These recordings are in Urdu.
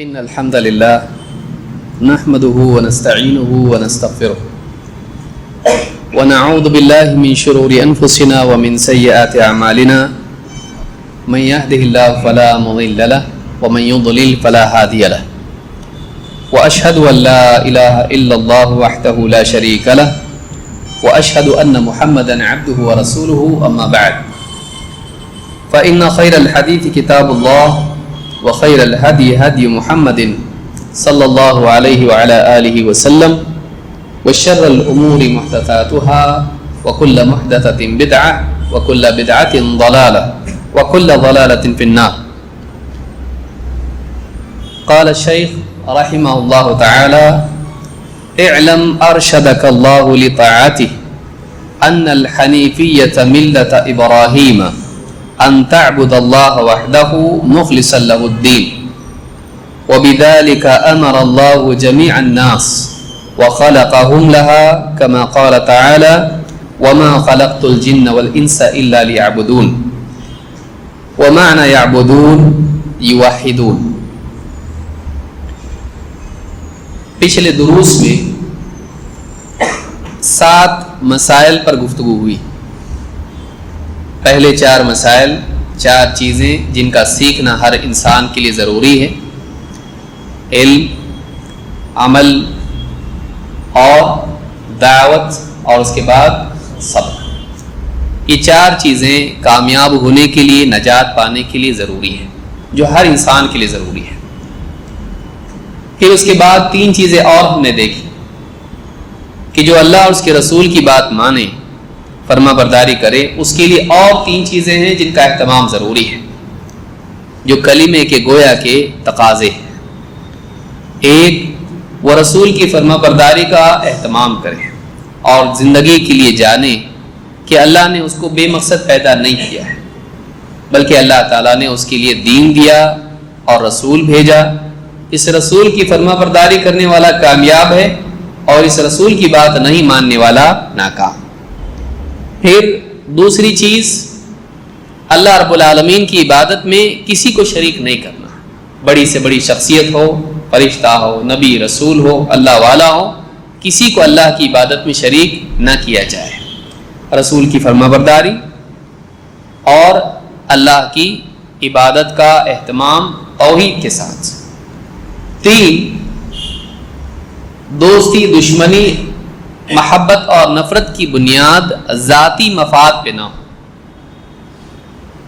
إن الحمد لله نحمده ونستعينه ونستغفره ونعوذ بالله من شرور أنفسنا ومن سيئات أعمالنا من يهده الله فلا مضل له ومن يضلل فلا هادي له وأشهد أن لا إله إلا الله وحده لا شريك له وأشهد أن محمدا عبده ورسوله أما بعد فإن خير الحديث كتاب الله وخير الهدي هدي محمد صلى الله عليه وعلى آله وسلم وشر الأمور محدثاتها وكل محدثة بدعة وكل بدعة ضلالة وكل ضلالة في النار. قال الشيخ رحمه الله تعالى: اعلم أرشدك الله لطاعته أن الحنيفية ملة إبراهيم أن تعبد الله وحده مخلصا له الدين وبذلك أمر الله جميع الناس وخلقهم لها كما قال تعالى: وما خلقت الجن والإنس إلا ليعبدون. ومعنى يعبدون يوحدون. پچھلے دروس میں 7 مسائل پر گفتگو ہوئی. پہلے 4 مسائل، 4 چیزیں جن کا سیکھنا ہر انسان کے لیے ضروری ہے: علم، عمل اور دعوت، اور اس کے بعد صبر. یہ 4 چیزیں کامیاب ہونے کے لیے، نجات پانے کے لیے ضروری ہیں، جو ہر انسان کے لیے ضروری ہے. پھر اس کے بعد 3 چیزیں اور ہم نے دیکھی کہ جو اللہ اور اس کے رسول کی بات مانے، فرما برداری کرے، اس کے لیے اور 3 چیزیں ہیں جن کا اہتمام ضروری ہے، جو کلمے کے گویا کے تقاضے ہیں. ایک، وہ رسول کی فرما برداری کا اہتمام کرے اور زندگی کے لیے جانے کہ اللہ نے اس کو بے مقصد پیدا نہیں کیا ہے، بلکہ اللہ تعالیٰ نے اس کے لیے دین دیا اور رسول بھیجا. اس رسول کی فرما برداری کرنے والا کامیاب ہے اور اس رسول کی بات نہیں ماننے والا ناکام. پھر دوسری چیز، اللہ رب العالمین کی عبادت میں کسی کو شریک نہیں کرنا. بڑی سے بڑی شخصیت ہو، فرشتہ ہو، نبی، رسول ہو، اللہ والا ہو، کسی کو اللہ کی عبادت میں شریک نہ کیا جائے. رسول کی فرما برداری اور اللہ کی عبادت کا اہتمام توحید کے ساتھ. 3، دوستی، دشمنی، محبت اور نفرت کی بنیاد ذاتی مفاد پہ نہ ہو،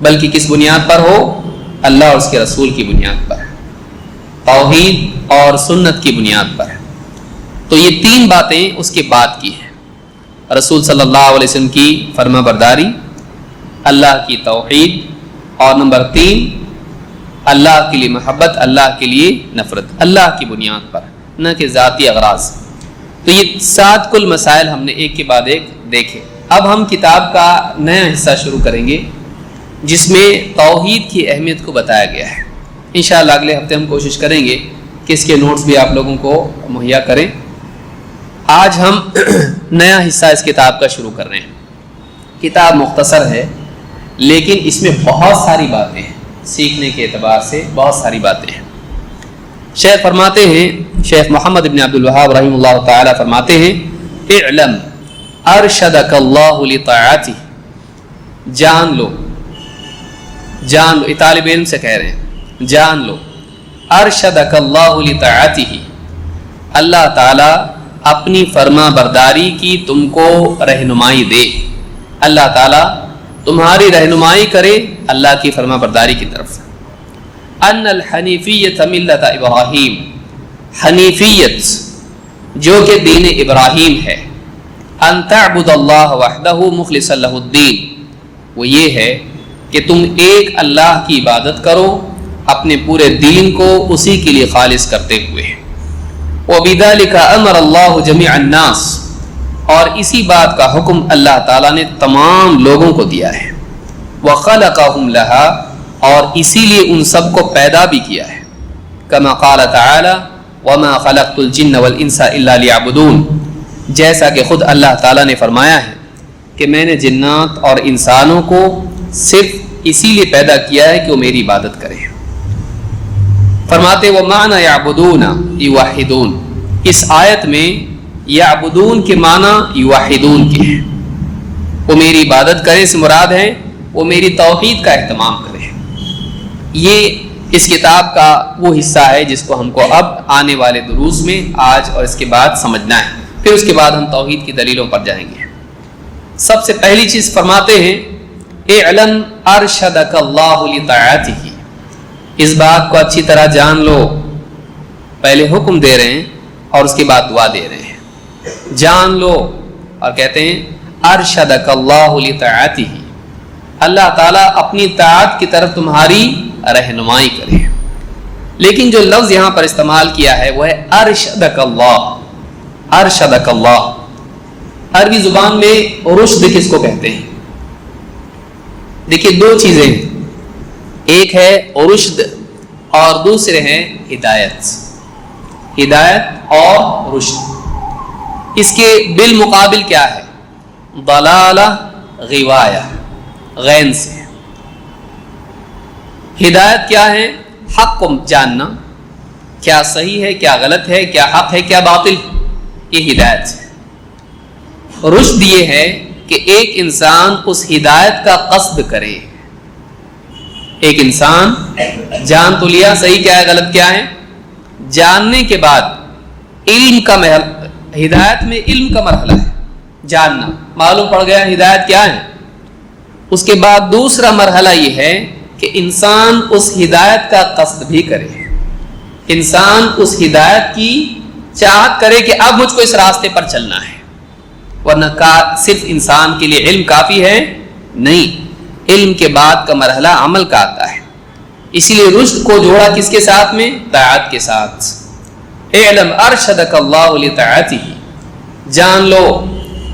بلکہ کس بنیاد پر ہو؟ اللہ اور اس کے رسول کی بنیاد پر، توحید اور سنت کی بنیاد پر. تو یہ 3 باتیں اس کے بعد کی ہیں: رسول صلی اللہ علیہ وسلم کی فرما برداری، اللہ کی توحید، اور نمبر 3 اللہ کے لیے محبت، اللہ کے لیے نفرت، اللہ کی بنیاد پر، نہ کہ ذاتی اغراض. تو یہ 7 کل مسائل ہم نے ایک کے بعد ایک دیکھے. اب ہم کتاب کا نیا حصہ شروع کریں گے جس میں توحید کی اہمیت کو بتایا گیا ہے. انشاءاللہ اگلے ہفتے ہم کوشش کریں گے کہ اس کے نوٹس بھی آپ لوگوں کو مہیا کریں. آج ہم نیا حصہ اس کتاب کا شروع کر رہے ہیں. کتاب مختصر ہے لیکن اس میں بہت ساری باتیں ہیں، سیکھنے کے اعتبار سے بہت ساری باتیں ہیں. شیخ فرماتے ہیں، شیخ محمد بن عبد الوہاب رحمہ اللہ تعالی فرماتے ہیں: اعلم ارشدک اللہ لطاعتہ. جان لو، یہ طالب علم سے کہہ رہے ہیں، جان لو، ارشدک اللہ لطاعتہ، اللہ تعالی اپنی فرما برداری کی تم کو رہنمائی دے. اللہ تعالی تمہاری رہنمائی کرے اللہ کی فرما برداری کی طرف. ان الحنیفیت ملت ابراہیم، حنیفیت جو کہ دین ابراہیم ہے، ان تعبد اللہ وحدہ مخلصا لہ الدین، وہ یہ ہے کہ تم ایک اللہ کی عبادت کرو اپنے پورے دین کو اسی کے لیے خالص کرتے ہوئے. وبذلک امر اللہ جمیع الناس، اور اسی بات کا حکم اللہ تعالیٰ نے تمام لوگوں کو دیا ہے. وخلقہم لہا، اور اسی لیے ان سب کو پیدا بھی کیا ہے. کما قال تعالی: وما خلقت الجن والانس الا لیعبدون، جیسا کہ خود اللہ تعالیٰ نے فرمایا ہے کہ میں نے جنات اور انسانوں کو صرف اسی لیے پیدا کیا ہے کہ وہ میری عبادت کریں. فرماتے وہ معنی یعبدون یوحدون، اس آیت میں یعبدون کے معنی یوحدون کے ہیں، وہ میری عبادت کرے سے مراد ہے وہ میری توحید کا اہتمام کرے۔ یہ اس کتاب کا وہ حصہ ہے جس کو ہم کو اب آنے والے دروس میں آج اور اس کے بعد سمجھنا ہے، پھر اس کے بعد ہم توحید کی دلیلوں پر جائیں گے۔ سب سے پہلی چیز فرماتے ہیں اعلم ارشدک اللہ لطاعتہ، اس بات کو اچھی طرح جان لو، پہلے حکم دے رہے ہیں اور اس کے بعد دعا دے رہے ہیں، جان لو، اور کہتے ہیں ارشدک اللہ لطاعتہ، اللہ تعالیٰ اپنی طاعت کی طرف تمہاری رہنمائی کرے۔ لیکن جو لفظ یہاں پر استعمال کیا ہے وہ ہے ارشدک اللہ، ارشدک اللہ۔ عربی زبان میں رشد کس کو کہتے ہیں؟ دیکھیے دو چیزیں ہیں، ایک ہے رشد اور دوسرے ہیں ہدایت، ہدایت اور رشد۔ اس کے بالمقابل کیا ہے؟ ضلالہ غوایہ، غین سے۔ ہدایت کیا ہے؟ حق کو جاننا، کیا صحیح ہے، کیا غلط ہے، کیا حق ہے، کیا باطل، یہ ہدایت ہے۔ رشد یہ ہے کہ ایک انسان اس ہدایت کا قصد کرے، ایک انسان جان تو لیا صحیح کیا ہے غلط کیا ہے، جاننے کے بعد علم کا ہدایت میں علم کا مرحلہ ہے، جاننا معلوم پڑ گیا ہدایت کیا ہے، اس کے بعد دوسرا مرحلہ یہ ہے کہ انسان اس ہدایت کا قصد بھی کرے، انسان اس ہدایت کی چاہت کرے کہ اب مجھ کو اس راستے پر چلنا ہے، ورنہ صرف انسان کے لیے علم کافی ہے نہیں، علم کے بعد کا مرحلہ عمل کا آتا ہے۔ اسی لیے رشد کو جوڑا کس کے ساتھ میں؟ طاعت کے ساتھ۔ اعلم ارشدک اللہ لطاعتہ، جان لو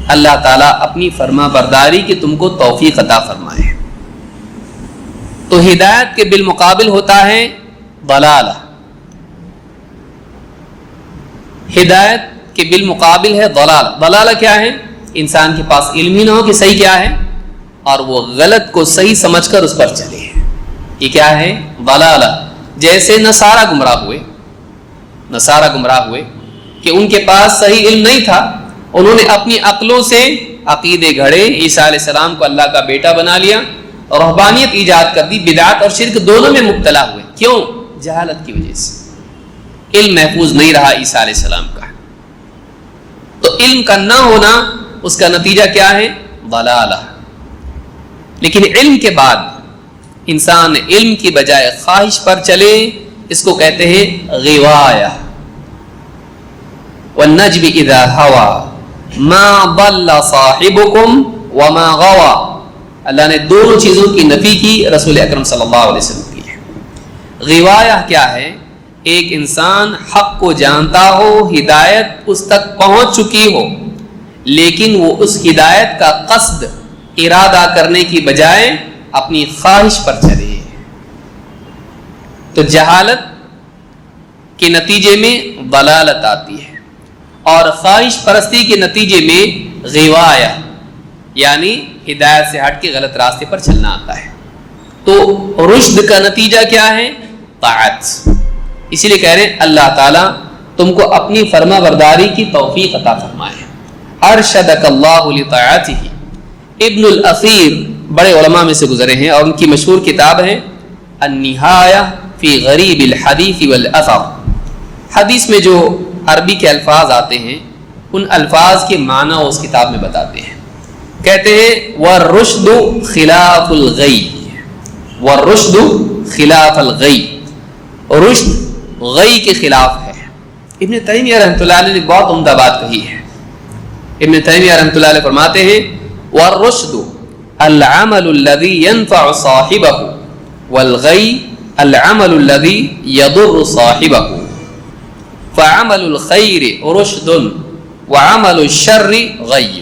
اللہ تعالیٰ اپنی فرما برداری کی تم کو توفیق عطا فرمائے۔ تو ہدایت کے بالمقابل ہوتا ہے ضلالہ، ہدایت کے بالمقابل ہے ضلالہ۔ ضلالہ کیا ہے؟ انسان کے پاس علم ہی نہ ہو کہ صحیح کیا ہے اور وہ غلط کو صحیح سمجھ کر اس پر چلے، یہ کیا ہے؟ ضلالہ۔ جیسے نصارہ گمراہ ہوئے، نصارہ گمراہ ہوئے کہ ان کے پاس صحیح علم نہیں تھا، انہوں نے اپنی عقلوں سے عقیدے گھڑے، عیسیٰ علیہ السلام کو اللہ کا بیٹا بنا لیا، رہبانیت ایجاد کر دی، بدعت اور شرک دونوں میں مبتلا ہوئے۔ کیوں؟ جہالت کی وجہ سے، علم محفوظ نہیں رہا عیسیٰ علیہ السلام کا۔ تو علم کا نہ ہونا اس کا نتیجہ کیا ہے؟ ضلالہ۔ لیکن علم کے بعد انسان علم کی بجائے خواہش پر چلے، اس کو کہتے ہیں غوایہ۔ والنجم اذا هوى ما ضل صاحبكم وما غوى، اللہ نے دونوں چیزوں کی نفی کی، رسول اکرم صلی اللہ علیہ وسلم کی ہے۔ غوایہ کیا ہے؟ ایک انسان حق کو جانتا ہو، ہدایت اس تک پہنچ چکی ہو، لیکن وہ اس ہدایت کا قصد ارادہ کرنے کی بجائے اپنی خواہش پر چلے، تو جہالت کے نتیجے میں ضلالت آتی ہے، اور خواہش پرستی کے نتیجے میں غوایہ یعنی ہدایت سے ہٹ کے غلط راستے پر چلنا آتا ہے۔ تو رشد کا نتیجہ کیا ہے؟ طاعت۔ اسی لیے کہہ رہے ہیں اللہ تعالیٰ تم کو اپنی فرما برداری کی توفیق عطا فرمائے۔ ارشدک اللہ لطاعتہ، ابن الاثیر بڑے علماء میں سے گزرے ہیں اور ان کی مشہور کتاب ہے النہایہ فی غریب الحدیث والاثر۔ حدیث میں جو عربی کے الفاظ آتے ہیں ان الفاظ کے معنی وہ اس کتاب میں بتاتے ہیں۔ کہتے ہیں والرشد خلاف الغی، والرشد خلاف الغی، رشد غی کے خلاف ہے۔ ابن تیمیہ رحمۃ اللہ علیہ نے بہت عمدہ بات کہی ہے۔ ابن تیمیہ رحمۃ اللہ علیہ فرماتے ہیں والرشد العمل الذي ينفع صاحبه والغی العمل الذي يضر صاحبه، فعمل الخیر رشد وعمل الشر غی۔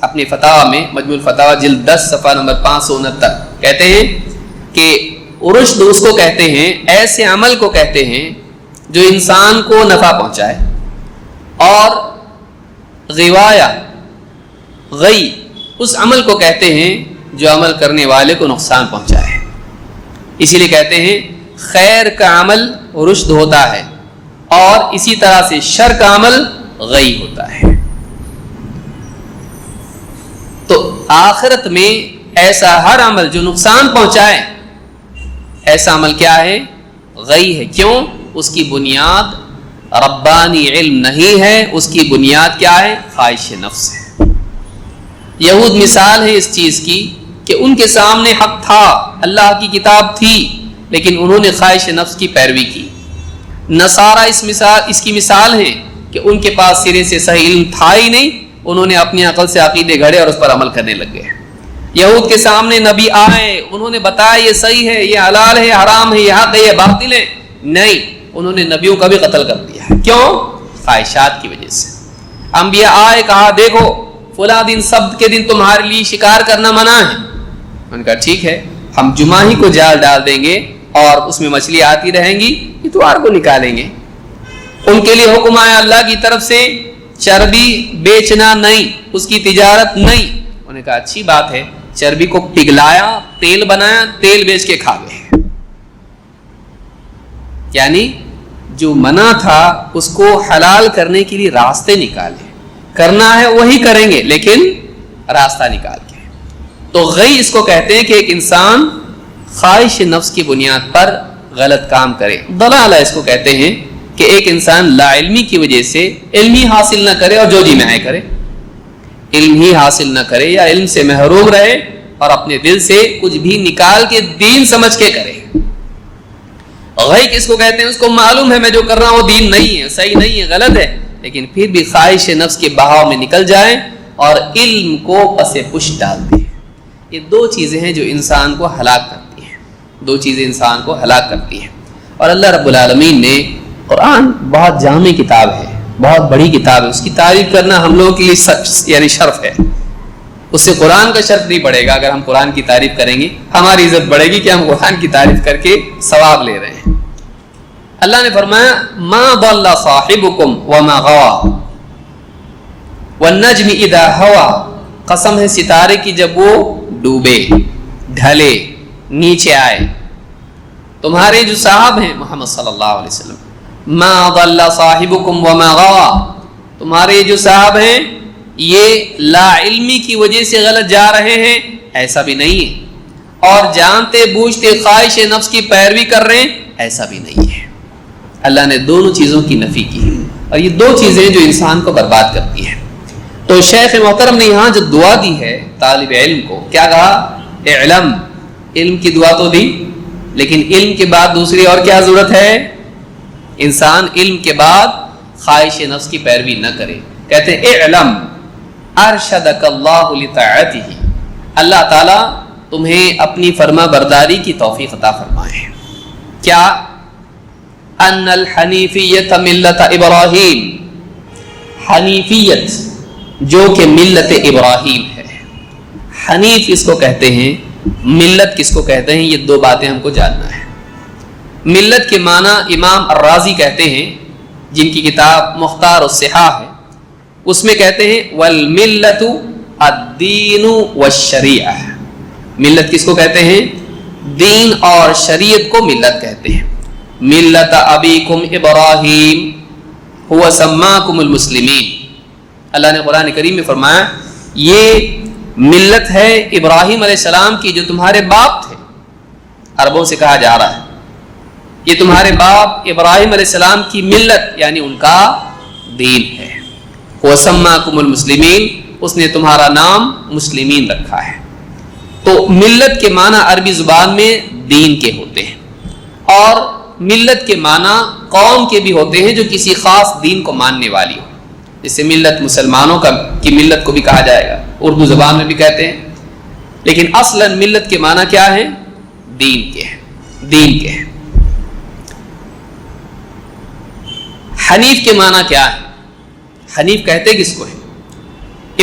اپنے فتاوی میں مجموع الفتاوی جلد 10 صفحہ نمبر 569 کہتے ہیں کہ رشد اس کو کہتے ہیں، ایسے عمل کو کہتے ہیں جو انسان کو نفع پہنچائے، اور غوایہ غی اس عمل کو کہتے ہیں جو عمل کرنے والے کو نقصان پہنچائے۔ اسی لیے کہتے ہیں خیر کا عمل رشد ہوتا ہے اور اسی طرح سے شر کا عمل غی ہوتا ہے. تو آخرت میں ایسا ہر عمل جو نقصان پہنچائے ایسا عمل کیا ہے؟ غی ہے. کیوں؟ اس کی بنیاد ربانی علم نہیں ہے، اس کی بنیاد کیا ہے؟ خواہش نفس ہے. یہود مثال ہے اس چیز کی کہ ان کے سامنے حق تھا، اللہ کی کتاب تھی، لیکن انہوں نے خواہش نفس کی پیروی کی. نصارہ اس کی مثال ہے کہ ان کے پاس سرے سے صحیح علم تھا ہی نہیں، انہوں نے اپنی عقل سے عقیدے گھڑے اور اس پر عمل کرنے لگ گئے. یہود کے سامنے نبی آئے، انہوں نے بتایا یہ صحیح ہے، یہ حلال ہے، حرام ہے، یہ حق ہے، یہ باطل ہے. نہیں، انہوں نے نبیوں کا بھی قتل کر دیا. کیوں؟ خواہشات کی وجہ سے. انبیاء آئے، کہا دیکھو فلاں دن سبت کے دن تمہارے لیے شکار کرنا منع ہے. ان کا ٹھیک ہے، ہم جمعہ ہی کو جال ڈال دیں گے اور اس میں مچھلی آتی رہیں گی، اتوار کو نکالیں گے. ان کے لیے حکم آیا اللہ کی طرف سے چربی بیچنا نہیں، اس کی تجارت نہیں. انہوں نے کہا اچھی بات ہے، چربی کو پگھلایا، تیل بنایا، تیل بیچ کے کھا گئے. یعنی جو منع تھا اس کو حلال کرنے کے لیے راستے نکالے. کرنا ہے وہی کریں گے لیکن راستہ نکال کے. تو غی اس کو کہتے ہیں کہ ایک انسان خواہش نفس کی بنیاد پر غلط کام کرے. ضلالہ اس کو کہتے ہیں کہ ایک انسان لا علمی کی وجہ سے علم ہی حاصل نہ کرے اور جو جی میں کرے، علم ہی حاصل نہ کرے یا علم سے محروم رہے اور اپنے دل سے کچھ بھی نکال کے دین سمجھ کے کرے. غی کس کو کہتے ہیں؟ اس کو معلوم ہے میں جو کر رہا ہوں وہ دین نہیں ہے، صحیح نہیں ہے، غلط ہے، لیکن پھر بھی خواہش نفس کے بہاؤ میں نکل جائے اور علم کو پس پش ڈال دے. یہ دو چیزیں ہیں جو انسان کو ہلاک کرتی ہیں. دو چیزیں انسان کو ہلاک کرتی ہیں. اور اللہ رب العالمین نے قرآن بہت جامع کتاب ہے، بہت بڑی کتاب ہے، اس کی تعریف کرنا ہم لوگوں کے لیے یعنی شرف ہے. اس سے قرآن کا شرف نہیں پڑے گا. اگر ہم قرآن کی تعریف کریں گے ہماری عزت بڑھے گی کہ ہم قرآن کی تعریف کر کے ثواب لے رہے ہیں. اللہ نے فرمایا ما ضل صاحبکم وما غوى والنجم اذا هوى. قسم ہے ستارے کی جب وہ ڈوبے، ڈھلے، نیچے آئے. تمہارے جو صاحب ہیں محمد صلی اللہ علیہ وسلم، ما ضل صاحبکم وما غوى، تمہارے جو صاحب ہیں یہ لا علمی کی وجہ سے غلط جا رہے ہیں ایسا بھی نہیں ہے، اور جانتے بوجھتے خواہش نفس کی پیروی کر رہے ہیں ایسا بھی نہیں ہے. اللہ نے دونوں چیزوں کی نفی کی ہے اور یہ دو چیزیں جو انسان کو برباد کرتی ہیں. تو شیخ محترم نے یہاں جو دعا دی ہے طالب علم کو، کیا کہا؟ اعلم، علم کی دعا تو دی، لیکن علم کے بعد دوسری اور کیا ضرورت ہے؟ انسان علم کے بعد خواہش نفس کی پیروی نہ کرے. کہتے ہیں اعلم ارشدک اللہ لطاعتہ، اللہ تعالیٰ تمہیں اپنی فرما برداری کی توفیق عطا فرمائے. کیا؟ ان الحنیفیت ملت ابراہیم، حنیفیت جو کہ ملت ابراہیم ہے. حنیف اس کو کہتے ہیں، ملت کس کو کہتے ہیں، یہ دو باتیں ہم کو جاننا ہے. ملت کے معنی امام الرازی کہتے ہیں جن کی کتاب مختار الصحاح ہے، اس میں کہتے ہیں والملت الدین والشریعہ. ملت کس کو کہتے ہیں؟ دین اور شریعت کو ملت کہتے ہیں. ملت ابیکم ابراہیم هو سماکم المسلمین. اللہ نے قرآن کریم میں فرمایا یہ ملت ہے ابراہیم علیہ السلام کی جو تمہارے باپ تھے. عربوں سے کہا جا رہا ہے یہ تمہارے باپ ابراہیم علیہ السلام کی ملت یعنی ان کا دین ہے. هو سماکم المسلمین، اس نے تمہارا نام مسلمین رکھا ہے. تو ملت کے معنی عربی زبان میں دین کے ہوتے ہیں، اور ملت کے معنی قوم کے بھی ہوتے ہیں جو کسی خاص دین کو ماننے والی ہو. جسے ملت مسلمانوں کی ملت کو بھی کہا جائے گا، اردو زبان میں بھی کہتے ہیں، لیکن اصلاً ملت کے معنی کیا ہے؟ دین کے ہیں، دین کے ہیں. حنیف کے معنی کیا ہے؟ حنیف کہتے کس کو ہے؟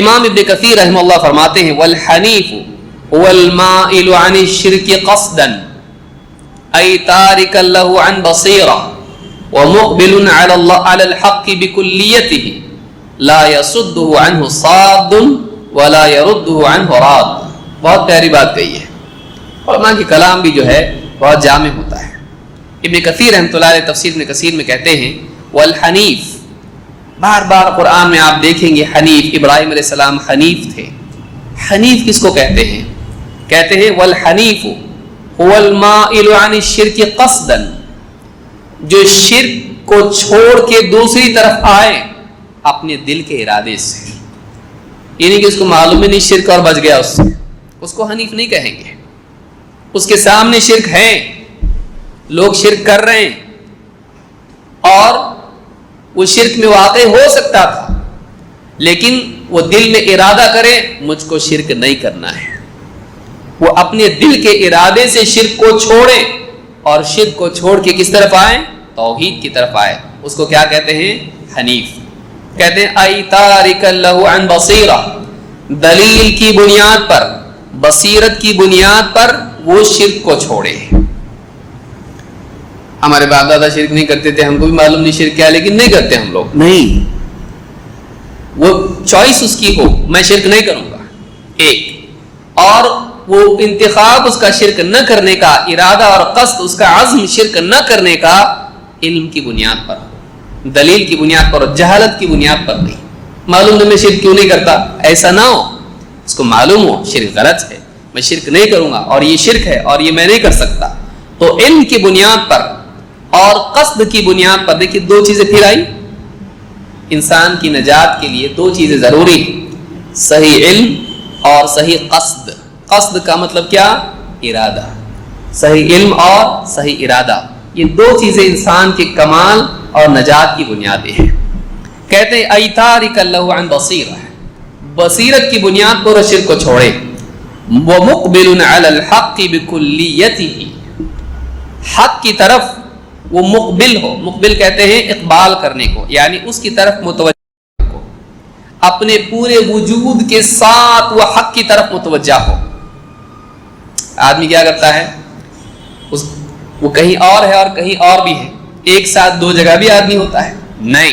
امام ابن کثیر رحمہ اللہ فرماتے ہیں والحنیف هو المائل عن الشرک قصدا ای تارکا له عن بصیرہ ومقبل على الحق بکلیته لا يصده عنه صاد ولا يرده عنه راد. بہت پیاری بات کہی ہے. علماء کی کلام بھی جو ہے بہت جامع ہوتا ہے. ابن کثیر رحمۃ اللہ علیہ تفسیر ابن کثیر میں کہتے ہیں والحنیف، بار بار قرآن میں آپ دیکھیں گے حنیف، ابراہیم علیہ السلام حنیف تھے. حنیف کس کو کہتے ہیں؟ کہتے ہیں والحنیف هو المائل عن الشرک قصدا، جو شرک کو چھوڑ کے دوسری طرف آئے اپنے دل کے ارادے سے، یعنی کہ اس کو معلوم ہی نہیں شرک اور بچ گیا اس سے، اس کو حنیف نہیں کہیں گے. اس کے سامنے شرک ہے، لوگ شرک کر رہے ہیں اور وہ شرک میں واقع ہو سکتا تھا، لیکن وہ دل میں ارادہ کرے مجھ کو شرک نہیں کرنا ہے، وہ اپنے دل کے ارادے سے شرک کو چھوڑے اور شرک کو چھوڑ کے کس طرف آئے؟ توحید کی طرف آئے. اس کو کیا کہتے ہیں؟ حنیف. کہتے ہیں ای تارک لہ عن بصیرہ، دلیل کی بنیاد پر، بصیرت کی بنیاد پر وہ شرک کو چھوڑے. ہمارے باپ دادا شرک نہیں کرتے تھے، ہم کو بھی معلوم نہیں شرک کیا، لیکن نہیں کرتے ہم لوگ. نہیں، وہ چوائس اس کی ہو میں شرک نہیں کروں گا ایک، اور وہ انتخاب اس کا شرک نہ کرنے کا، ارادہ اور قصد اس کا عزم شرک نہ کرنے کا علم کی بنیاد پر، دلیل کی بنیاد پر، اور جہالت کی بنیاد پر نہیں. معلوم نہیں میں شرک کیوں نہیں کرتا، ایسا نہ ہو. اس کو معلوم ہو شرک غلط ہے، میں شرک نہیں کروں گا اور یہ شرک ہے اور یہ میں نہیں کر سکتا. تو علم کی بنیاد پر اور قصد کی بنیاد پر، دیکھیے دو چیزیں پھر آئی. انسان کی نجات کے لیے دو چیزیں ضروری ہیں، صحیح علم اور صحیح قصد. قصد کا مطلب کیا؟ ارادہ. صحیح علم اور صحیح ارادہ، یہ دو چیزیں انسان کے کمال اور نجات کی بنیادیں ہیں. کہتے ہیں ای تارک لہ عن بصیرہ، بصیرت کی بنیاد پر شرک کو چھوڑے. ومقبل علی الحق بکلیتہ، حق کی طرف وہ مقبل ہو. مقبل کہتے ہیں اقبال کرنے کو، یعنی اس کی طرف متوجہ کو، اپنے پورے وجود کے ساتھ وہ حق کی طرف متوجہ ہو. آدمی کیا کرتا ہے، وہ کہیں اور ہے اور کہیں اور بھی ہے، ایک ساتھ دو جگہ بھی آدمی ہوتا ہے؟ نہیں.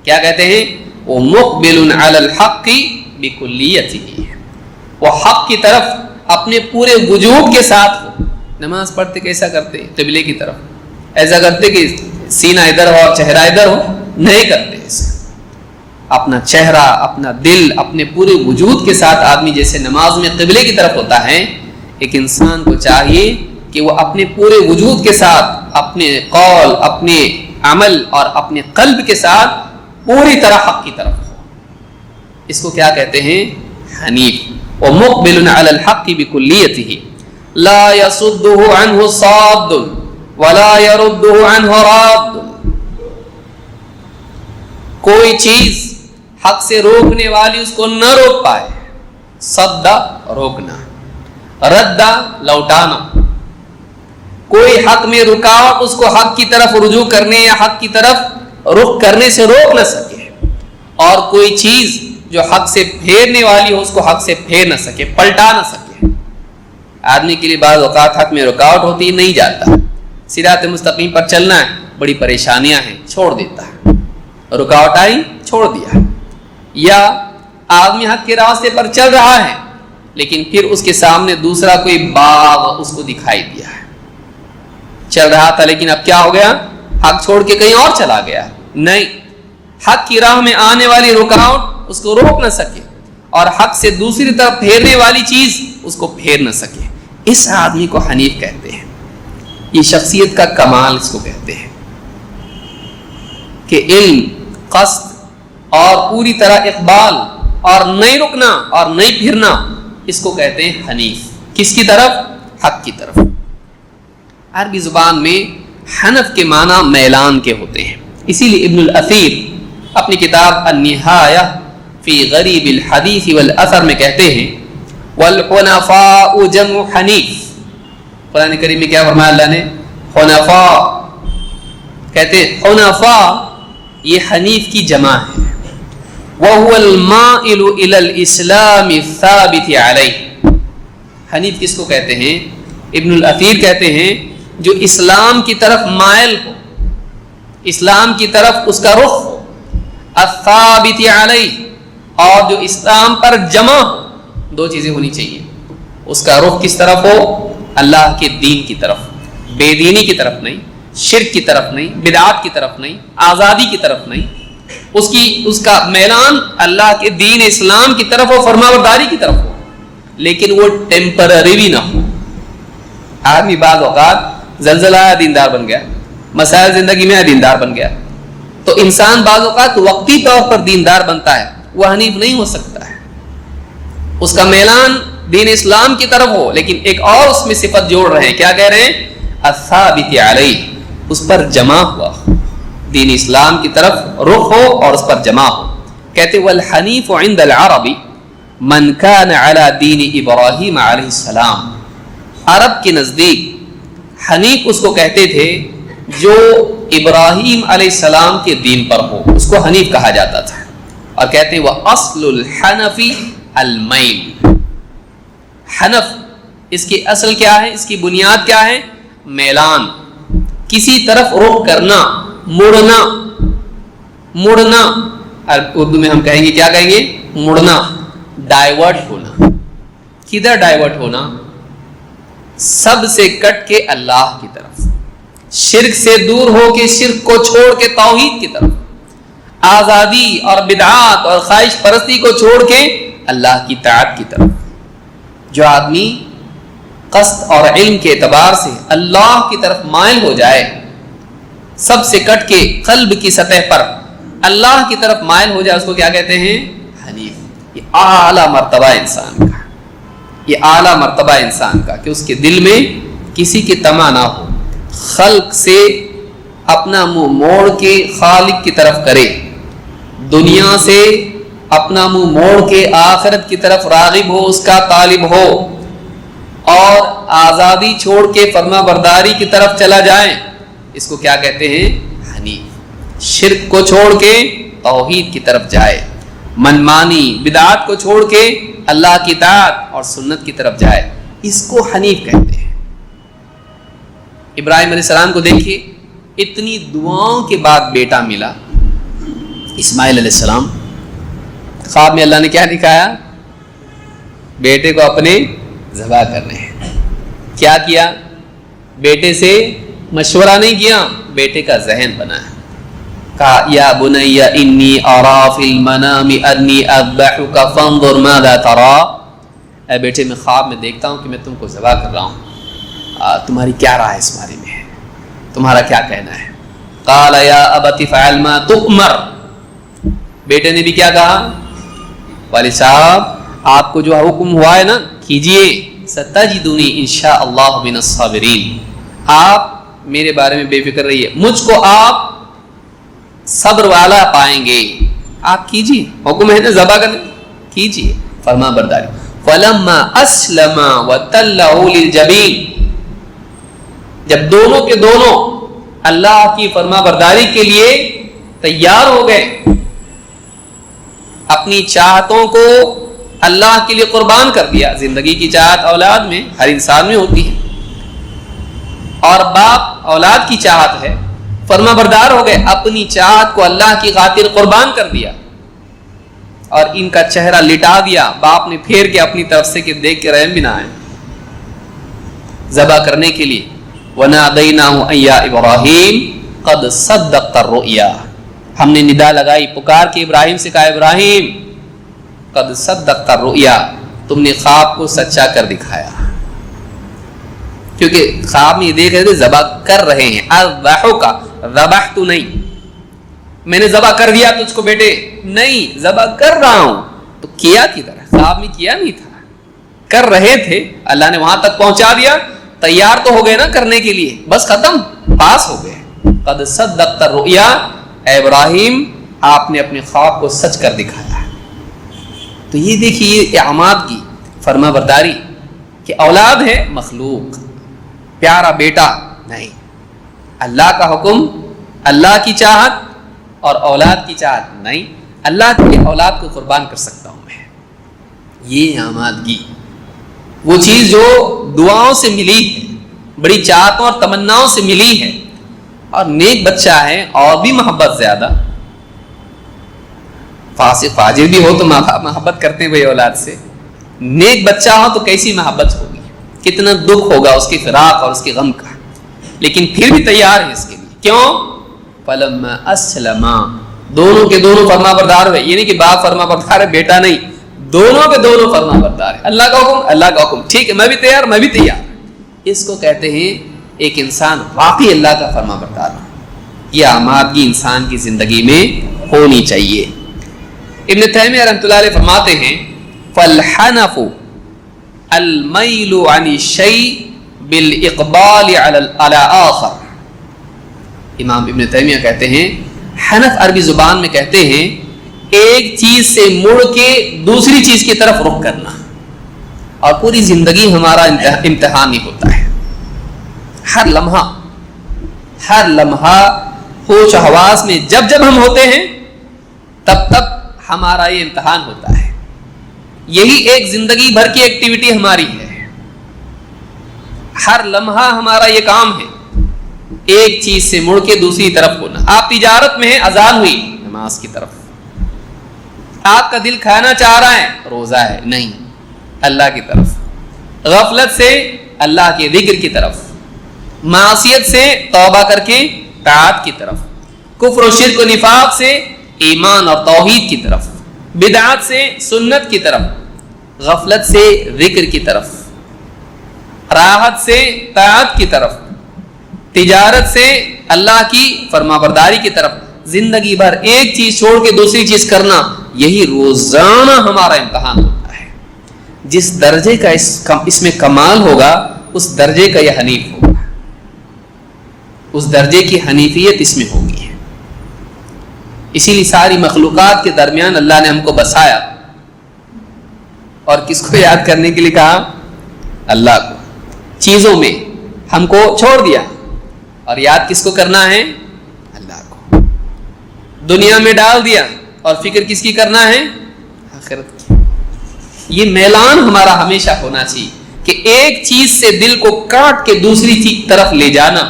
کیا کہتے ہیں؟ وہ مقبل علی الحق بکلیتہ، وہ حق کی طرف اپنے پورے وجود کے ساتھ ہو. نماز پڑھتے کیسا کرتے؟ قبلے کی طرف. ایسا کرتے کہ سینہ ادھر ہو اور چہرہ ادھر ہو؟ نہیں کرتے ایسا. اپنا چہرہ، اپنا دل، اپنے پورے وجود کے ساتھ آدمی جیسے نماز میں قبلے کی طرف ہوتا ہے، ایک انسان کو چاہیے کہ وہ اپنے پورے وجود کے ساتھ، اپنے قول، اپنے عمل اور اپنے قلب کے ساتھ پوری طرح حق کی طرف ہو. اس کو کیا کہتے ہیں؟ حنیف. ومقبل علی الحق بکلیتہ لا يصده عنه صاد ولا يرده عنه راد. کوئی چیز حق سے روکنے والی اس کو نہ روک پائے. صدا روکنا، ردا لوٹانا. کوئی حق میں رکاوٹ اس کو حق کی طرف رجوع کرنے یا حق کی طرف رخ کرنے سے روک نہ سکے، اور کوئی چیز جو حق سے پھیرنے والی ہو اس کو حق سے پھیر نہ سکے، پلٹا نہ سکے. آدمی کے لیے بعض اوقات حق میں رکاوٹ ہوتی ہے، نہیں جاتا. صراط مستقیم پر چلنا ہے، بڑی پریشانیاں ہیں، چھوڑ دیتا ہے. رکاوٹ آئی، چھوڑ دیا. یا آدمی حق کے راستے پر چل رہا ہے لیکن پھر اس کے سامنے دوسرا کوئی باغ اس کو دکھائی دیا ہے. چل رہا تھا لیکن اب کیا ہو گیا؟ حق چھوڑ کے کہیں اور چلا گیا. نہیں، حق کی راہ میں آنے والی رکاوٹ اس کو روک نہ سکے اور حق سے دوسری طرف پھیرنے والی چیز اس کو پھیر نہ سکے. اس آدمی کو حنیف کہتے ہیں. یہ شخصیت کا کمال اس کو کہتے ہیں کہ علم، قصد اور پوری طرح اقبال اور نہیں رکنا اور نہیں پھرنا، اس کو کہتے ہیں حنیف. کس کی طرف؟ حق کی طرف. عربی زبان میں حنف کے معنی میلان کے ہوتے ہیں. اسی لیے ابن الاثیر اپنی کتاب النہایہ فی غریب الحدیث والاثر میں کہتے ہیں والحنفاء جمع حنیف. قرآن کریم میں کیا فرمایا اللہ نے؟ حنفاء. کہتے ہیں حنفاء یہ حنیف کی جمع ہے. وَهُوَ الْمَائِلُ إِلَى الْإِسْلَامِ الثَّابِتِ عَلَيْهِ. حنیف کس کو کہتے ہیں؟ ابن الاثیر کہتے ہیں جو اسلام کی طرف مائل ہو، اسلام کی طرف اس کا رخ ہو، الثابت علیہ، اور جو اسلام پر جمع ہو. دو چیزیں ہونی چاہیے، اس کا رخ کس طرف ہو؟ اللہ کے دین کی طرف. بے دینی کی طرف نہیں، شرک کی طرف نہیں، بدعات کی طرف نہیں، آزادی کی طرف نہیں، اس کا میلان اللہ کے دین اسلام کی طرف ہو، فرمانبرداری کی طرف ہو، لیکن وہ ٹیمپرری بھی نہ ہو۔ آدمی بعض اوقات زلزلہ آیا دیندار بن گیا، مسائل زندگی میں دیندار بن گیا، تو انسان بعض اوقات وقتی طور پر دیندار بنتا ہے، وہ حنیف نہیں ہو سکتا ہے، اس کا میلان دین اسلام کی طرف ہو، لیکن ایک اور اس میں صفت جوڑ رہے ہیں، کیا کہہ رہے ہیں؟ الثابت علیہ، اس پر جمع ہوا، دین اسلام کی طرف رخ ہو اور اس پر جمع ہو۔ کہتے والحنیف عند العرب من کان علی دین ابراہیم علیہ السلام، عرب کے نزدیک حنیف اس کو کہتے تھے جو ابراہیم علیہ السلام کے دین پر ہو، اس کو حنیف کہا جاتا تھا۔ اور کہتے وہ اصل الحنف المیل، حنف اس کی اصل کیا ہے، اس کی بنیاد کیا ہے؟ میلان، کسی طرف رخ کرنا، مڑنا، اردو میں ہم کہیں گے، کیا کہیں گے؟ مڑنا، ڈائیورٹ ہونا۔ کدھر ڈائیورٹ ہونا؟ سب سے کٹ کے اللہ کی طرف، شرک سے دور ہو کے شرک کو چھوڑ کے توحید کی طرف، آزادی اور بدعات اور خواہش پرستی کو چھوڑ کے اللہ کی طاعت کی طرف۔ جو آدمی قصد اور علم کے اعتبار سے اللہ کی طرف مائل ہو جائے، سب سے کٹ کے قلب کی سطح پر اللہ کی طرف مائل ہو جائے، اس کو کیا کہتے ہیں؟ حنیف۔ یہ اعلیٰ مرتبہ انسان کا، یہ اعلیٰ مرتبہ انسان کا کہ اس کے دل میں کسی کی طمع نہ ہو، خلق سے اپنا منہ موڑ کے خالق کی طرف کرے، دنیا سے اپنا منہ موڑ کے آخرت کی طرف راغب ہو، اس کا طالب ہو، اور آزادی چھوڑ کے فرما برداری کی طرف چلا جائے، اس کو کیا کہتے ہیں؟ حنیف۔ شرک کو چھوڑ کے توحید کی طرف جائے، منمانی بدعات کو چھوڑ کے اللہ کی اطاعت اور سنت کی طرف جائے، اس کو حنیف کہتے ہیں۔ ابراہیم علیہ السلام کو دیکھیے، اتنی دعاؤں کے بعد بیٹا ملا، اسماعیل علیہ السلام۔ خواب میں اللہ نے کیا دکھایا؟ بیٹے کو اپنے ذبح کرنے ہیں۔ کیا کیا؟ بیٹے سے مشورہ نہیں کیا، بیٹے کا ذہن بنا ہے، کہا یا بنی انی اری فی المنام انی اذبحک فانظر ماذا تری، اے بیٹے میں خواب میں دیکھتا ہوں کہ میں تم کو ذبح کر رہا ہوں، تمہاری کیا رائے اس بارے میں ہے، تمہارا کیا کہنا ہے؟ قال یا ابت فعل ما تؤمر، بیٹے نے بھی کیا کہا؟ والد صاحب آپ کو جو حکم ہوا ہے نا کیجئے، ستجدنی انشاءاللہ من الصابرین، آپ میرے بارے میں بے فکر رہیے، مجھ کو آپ صبر والا پائیں گے، آپ کیجئے، حکم ہے نا ذبح کرنے، کیجئے، فرما برداری۔ فلما اسلم وتلہ للجبین، جب دونوں کے دونوں اللہ کی فرما برداری کے لیے تیار ہو گئے، اپنی چاہتوں کو اللہ کے لیے قربان کر دیا۔ زندگی کی چاہت اولاد میں ہر انسان میں ہوتی ہے، اور باپ اولاد کی چاہت ہے، فرما بردار ہو گئے، اپنی چاہت کو اللہ کی خاطر قربان کر دیا، اور ان کا چہرہ لٹا دیا باپ نے پھیر کے اپنی طرف سے کہ دیکھ کے رحم بھی نہ آئے، ذبح کرنے کے لیے۔ وَنَادَيْنَاهُ أَن يَا إِبْرَاهِيمُ قَدْ صَدَّقْتَ الرُّؤْيَا، ہم نے ندا لگائی، پکار کے ابراہیم سے کہا ابراہیم قد صدقت الرؤیا، تم نے خواب کو سچا کر دکھایا، کیونکہ خواب میں یہ دیکھ رہے تھے ذبح کر رہے ہیں، اذبحک، ذبحت نہیں، میں نے ذبح کر دیا تجھ کو بیٹے، نہیں، ذبح کر رہا ہوں، تو کیا کدھر؟ خواب میں کیا نہیں تھا، کر رہے تھے، اللہ نے وہاں تک پہنچا دیا، تیار تو ہو گئے نا کرنے کے لیے، بس ختم، پاس ہو گئے۔ قد صدقت الرؤیا، اے ابراہیم آپ نے اپنے خواب کو سچ کر دکھایا۔ تو یہ دیکھیے اعماد کی فرما برداری کہ اولاد ہے مخلوق، پیارا بیٹا نہیں، اللہ کا حکم، اللہ کی چاہت، اور اولاد کی چاہت نہیں، اللہ کے اولاد کو قربان کر سکتا ہوں میں۔ یہ آمادگی، وہ چیز جو دعاؤں سے ملی ہے، بڑی چاہتوں اور تمناؤں سے ملی ہے، اور نیک بچہ ہے اور بھی محبت زیادہ، فاسق فاجر بھی ہو تو ماں باپ محبت کرتے ہیں بھائی اولاد سے، نیک بچہ ہو تو کیسی محبت ہوگی، کتنا دکھ ہوگا اس کی فراق اور اس کے غم کا۔ لیکن پھر بھی تیار ہے اس کے لیے. کیوں؟ فلما اسلما، دونوں کے دونوں فرما بردار ہوئے. یہ نہیں کہ باپ فرما بردار ہے بیٹا نہیں، دونوں کے دونوں فرما بردار ہے. اللہ کا حکم اللہ کا حکم، ٹھیک ہے میں بھی تیار میں بھی تیار. اس کو کہتے ہیں ایک انسان واقعی اللہ کا فرما بردار ہو. یہ آمادگی انسان کی زندگی میں ہونی چاہیے. ابن تیمیہ رحمۃ اللہ علیہ فرماتے ہیں فالحنف المیل عن الشیء بالاقبال علی آخر. امام ابن تیمیہ کہتے ہیں حنف عربی زبان میں کہتے ہیں ایک چیز سے مڑ کے دوسری چیز کی طرف رخ کرنا. اور پوری زندگی ہمارا امتحان ہی ہوتا ہے. ہر لمحہ ہوش و حواس میں جب جب ہم ہوتے ہیں تب ہمارا یہ امتحان ہوتا ہے. یہی ایک زندگی بھر کی ایکٹیویٹی ہماری ہے. ہر لمحہ ہمارا یہ کام ہے ایک چیز سے مڑ کے دوسری طرف ہونا. آپ تجارت میں ہیں، اذان ہوئی نماز کی طرف. آپ کا دل کھانا چاہ رہا ہے، روزہ ہے نہیں، اللہ کی طرف. غفلت سے اللہ کے ذکر کی طرف، معصیت سے توبہ کر کے طاعت کی طرف، کفر و شرک و نفاق سے ایمان اور توحید کی طرف، بدعات سے سنت کی طرف، غفلت سے ذکر کی طرف، راحت سے طاعت کی طرف، تجارت سے اللہ کی فرما برداری کی طرف. زندگی بھر ایک چیز چھوڑ کے دوسری چیز کرنا، یہی روزانہ ہمارا امتحان ہوتا ہے. جس درجے کا اس میں کمال ہوگا اس درجے کا یہ حنیف ہوگا، اس درجے کی حنیفیت اس میں ہوگی. اسی لیے ساری مخلوقات کے درمیان اللہ نے ہم کو بسایا اور کس کو یاد کرنے کے لیے کہا؟ اللہ کو. چیزوں میں ہم کو چھوڑ دیا اور یاد کس کو کرنا ہے؟ اللہ کو. دنیا میں ڈال دیا اور فکر کس کی کرنا ہے؟ آخرت کی. یہ میلان ہمارا ہمیشہ ہونا چاہیے کہ ایک چیز سے دل کو کاٹ کے دوسری چیز طرف لے جانا،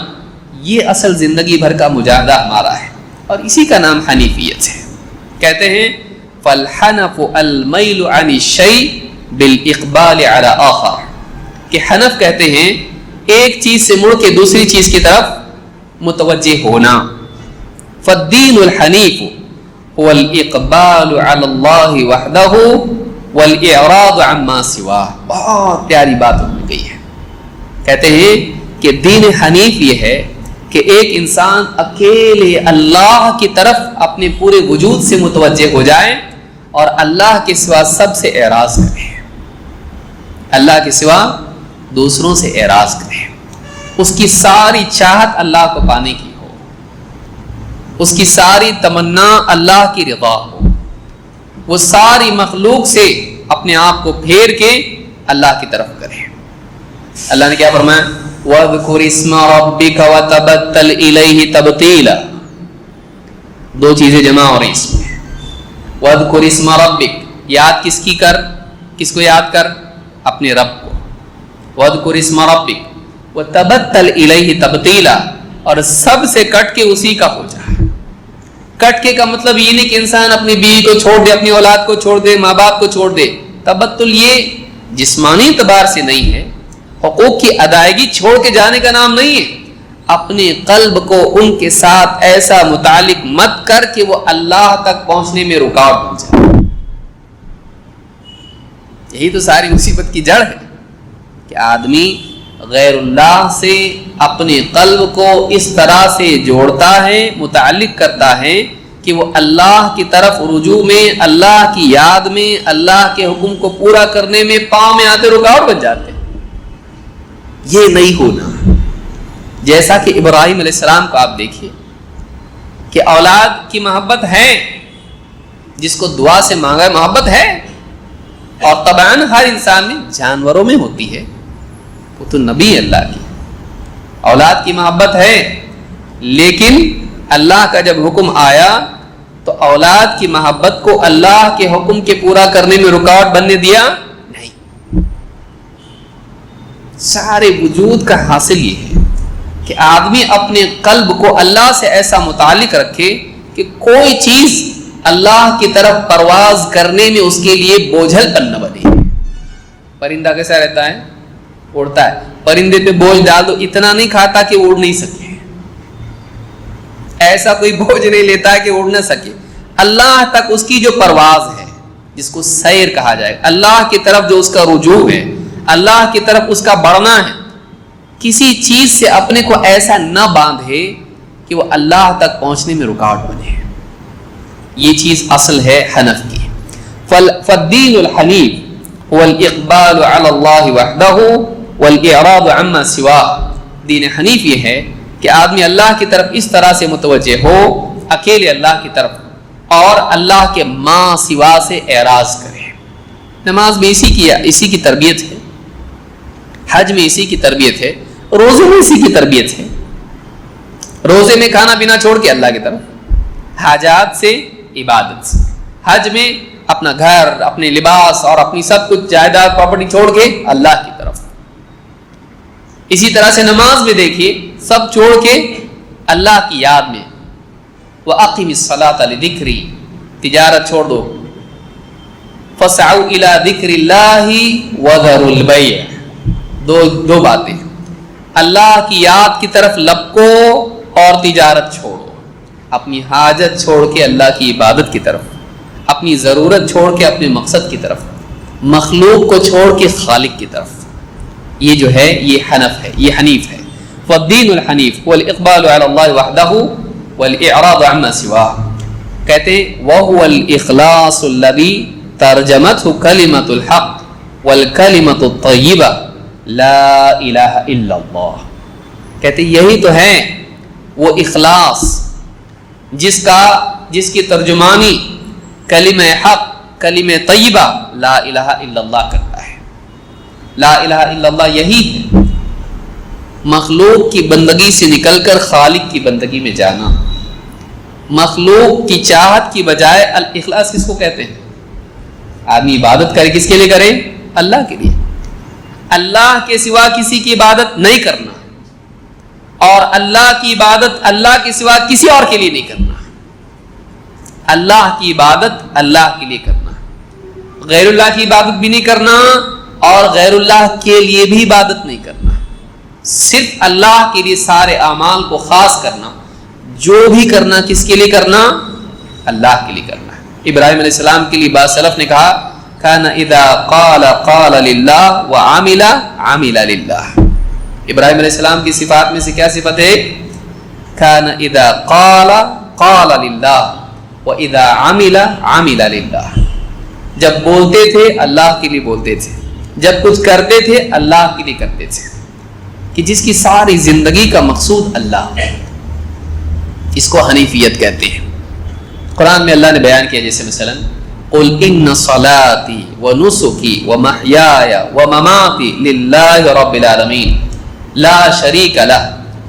یہ اصل زندگی بھر کا مجاہدہ ہمارا ہے اور اسی کا نام حنیفیت ہے. کہتے ہیں فالحنف المیل عن الشیء بالاقبال علی آخر، کہ حنف کہتے ہیں ایک چیز سے مڑ کے دوسری چیز کی طرف متوجہ ہونا. فالدین الحنیف هو الاقبال علی اللہ وحدہ والاعراض عما سواہ. بہت پیاری بات ہو گئی ہے. کہتے ہیں کہ دین حنیف یہ ہے کہ ایک انسان اکیلے اللہ کی طرف اپنے پورے وجود سے متوجہ ہو جائے اور اللہ کے سوا سب سے اعراض کرے، اللہ کے سوا دوسروں سے اعراض کرے. اس کی ساری چاہت اللہ کو پانے کی ہو، اس کی ساری تمنا اللہ کی رضا ہو. وہ ساری مخلوق سے اپنے آپ کو پھیر کے اللہ کی طرف کرے. اللہ نے کیا فرمایا؟ وَاذْكُرِ اسْمَ رَبِّكَ وَتَبَتَّلْ إِلَيْهِ تَبْتِيلًا. دو چیزیں جمع ہو رہی اس میں. وَاذْكُرِ اسْمَ رَبِّكَ، یاد کس کی کر؟ کس کو یاد کر؟ اپنے رب کو. وَاذْكُرِ اسْمَ رَبِّكَ وَتَبَتَّلْ إِلَيْهِ تَبْتِيلًا، اور سب سے کٹ کے اسی کا ہو جائے. کٹ کے کا مطلب یہ نہیں کہ انسان اپنی بیوی کو چھوڑ دے، اپنی اولاد کو چھوڑ دے، ماں باپ کو چھوڑ دے. تبتل یہ جسمانی اعتبار سے نہیں ہے، حقوق کی ادائیگی چھوڑ کے جانے کا نام نہیں ہے. اپنے قلب کو ان کے ساتھ ایسا متعلق مت کر کہ وہ اللہ تک پہنچنے میں رکاوٹ بن جائے. یہی تو ساری مصیبت کی جڑ ہے کہ آدمی غیر اللہ سے اپنے قلب کو اس طرح سے جوڑتا ہے، متعلق کرتا ہے کہ وہ اللہ کی طرف رجوع میں، اللہ کی یاد میں، اللہ کے حکم کو پورا کرنے میں پاؤں میں آتے رکاوٹ بن جاتے. یہ نہیں ہونا. جیسا کہ ابراہیم علیہ السلام کو آپ دیکھیے کہ اولاد کی محبت ہے، جس کو دعا سے مانگا محبت ہے، اور طبعاً ہر انسان میں، جانوروں میں ہوتی ہے، وہ تو نبی اللہ کی اولاد کی محبت ہے. لیکن اللہ کا جب حکم آیا تو اولاد کی محبت کو اللہ کے حکم کے پورا کرنے میں رکاوٹ بننے دیا نہیں. سارے وجود کا حاصل یہ ہے کہ آدمی اپنے قلب کو اللہ سے ایسا متعلق رکھے کہ کوئی چیز اللہ کی طرف پرواز کرنے میں اس کے لیے بوجھل پن نہ بنے. پرندہ کیسا رہتا ہے؟ اڑتا ہے. پرندے پہ بوجھ ڈال دو اتنا نہیں کھاتا کہ اڑ نہیں سکے، ایسا کوئی بوجھ نہیں لیتا ہے کہ اڑ نہ سکے۔ اللہ تک اس کی جو پرواز ہے، جس کو سیر کہا جائے، اللہ کی طرف جو اس کا رجوع ہے، اللہ کی طرف اس کا بڑھنا ہے، کسی چیز سے اپنے کو ایسا نہ باندھے کہ وہ اللہ تک پہنچنے میں رکاوٹ بنے۔ یہ چیز اصل ہے حنف کی۔ فالدین الحنیف هو الاقبال علی اللہ وحدہ والاعراض عما سواہ۔ دین حنیف یہ ہے کہ آدمی اللہ کی طرف اس طرح سے متوجہ ہو، اکیلے اللہ کی طرف، اور اللہ کے ما سوا سے اعراض کرے۔ نماز میں اسی کی تربیت ہے، حج میں اسی کی تربیت ہے، روزے میں اسی کی تربیت ہے۔ روزے میں کھانا پینا چھوڑ کے اللہ کی طرف، حاجات سے، عبادت سے۔ حج میں اپنا گھر، اپنے لباس اور اپنی سب کچھ جائیداد پراپرٹی چھوڑ کے اللہ کی طرف۔ اسی طرح سے نماز میں دیکھیے، سب چھوڑ کے اللہ کی یاد میں۔ وَأَقِمِ الصَّلَاةَ لِذِكْرِي، تجارت چھوڑ دو۔ فَاسْعَوْا إِلَى ذِكْرِ اللَّهِ وَذَرُوا الْبَيْعَ، دو باتیں، اللہ کی یاد کی طرف لپکو اور تجارت چھوڑو۔ اپنی حاجت چھوڑ کے اللہ کی عبادت کی طرف، اپنی ضرورت چھوڑ کے اپنے مقصد کی طرف، مخلوق کو چھوڑ کے خالق کی طرف۔ یہ جو ہے یہ حنف ہے، یہ حنیف ہے۔ فالدین الحنیف هو الاقبال علی اللہ وحدہ والاعراض عما سواہ۔ کہتے وَهُوَ الْإِخْلَاصُ الَّذِي تَرْجَمَتْهُ كَلِمَةُ الْحَقِّ وَالْكَلِمَةُ الطَّيِّبَةُ لَا إِلَهَ إِلَّا اللَّهُ۔ کہتے یہی تو ہے وہ اخلاص جس کی ترجمانی کلمہ حق، کلمہ طیبہ لا الہ الا اللہ کرتا ہے۔ لا الہ الا اللہ یہی ہے، مخلوق کی بندگی سے نکل کر خالق کی بندگی میں جانا، مخلوق کی چاہت کی بجائے۔ الاخلاص کس کو کہتے ہیں؟ آدمی عبادت کرے کس کے لیے کرے؟ اللہ کے لیے، اللہ کے سوا کسی کی عبادت نہیں کرنا، اور اللہ کی عبادت اللہ کے سوا کسی اور کے لیے نہیں کرنا۔ اللہ کی عبادت اللہ کے لیے کرنا، غیر اللہ کی عبادت بھی نہیں کرنا، اور غیر اللہ کے لیے بھی عبادت نہیں کرنا، صرف اللہ کے لیے سارے اعمال کو خاص کرنا۔ جو بھی کرنا کس کے لیے کرنا؟ اللہ کے لیے کرنا۔ ابراہیم علیہ السلام کے لیے بعض سلف نے کہا کان اذا قال قال للہ وعمل عمل للہ۔ ابراہیم علیہ السلام کی صفات میں سے کیا صفت ہے؟ کان اذا قال قال للہ واذا عمل عمل للہ۔ جب بولتے تھے اللہ کے لیے بولتے تھے، جب کچھ کرتے تھے اللہ کے لیے کرتے تھے، کہ جس کی ساری زندگی کا مقصود اللہ ہے۔ اس کو حنیفیت کہتے ہیں۔ قرآن میں اللہ نے بیان کیا، جیسے مثلا قل ان صلاتي ونسكي ومحياي ومماتي لله رب العالمین لا شریک له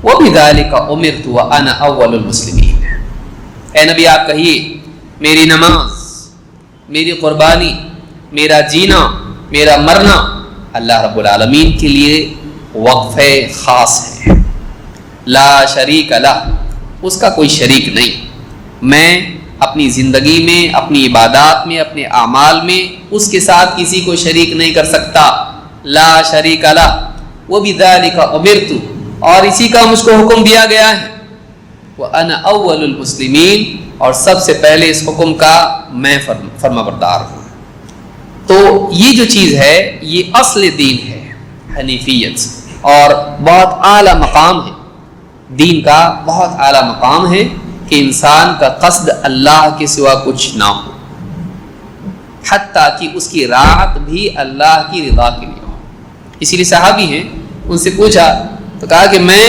وبذلك امرت وانا اول المسلمین۔ اے نبی آپ کہیے میری نماز، میری قربانی، میرا جینا، میرا مرنا اللہ رب العالمین کے لیے وقف خاص ہے۔ لا شریک لہ، اس کا کوئی شریک نہیں۔ میں اپنی زندگی میں، اپنی عبادات میں، اپنے اعمال میں اس کے ساتھ کسی کو شریک نہیں کر سکتا۔ لا شریک لہ وبذلک امرت، اور اسی کا مجھ کو حکم دیا گیا ہے۔ وانا اول المسلمین، اور سب سے پہلے اس حکم کا میں فرما بردار ہوں۔ تو یہ جو چیز ہے یہ اصل دین ہے، حنیفیت، اور بہت اعلیٰ مقام ہے دین کا، بہت اعلیٰ مقام ہے کہ انسان کا قصد اللہ کے سوا کچھ نہ ہو، حتیٰ کہ اس کی راحت بھی اللہ کی رضا کے لیے ہو۔ اسی لیے صحابی ہیں، ان سے پوچھا تو کہا کہ میں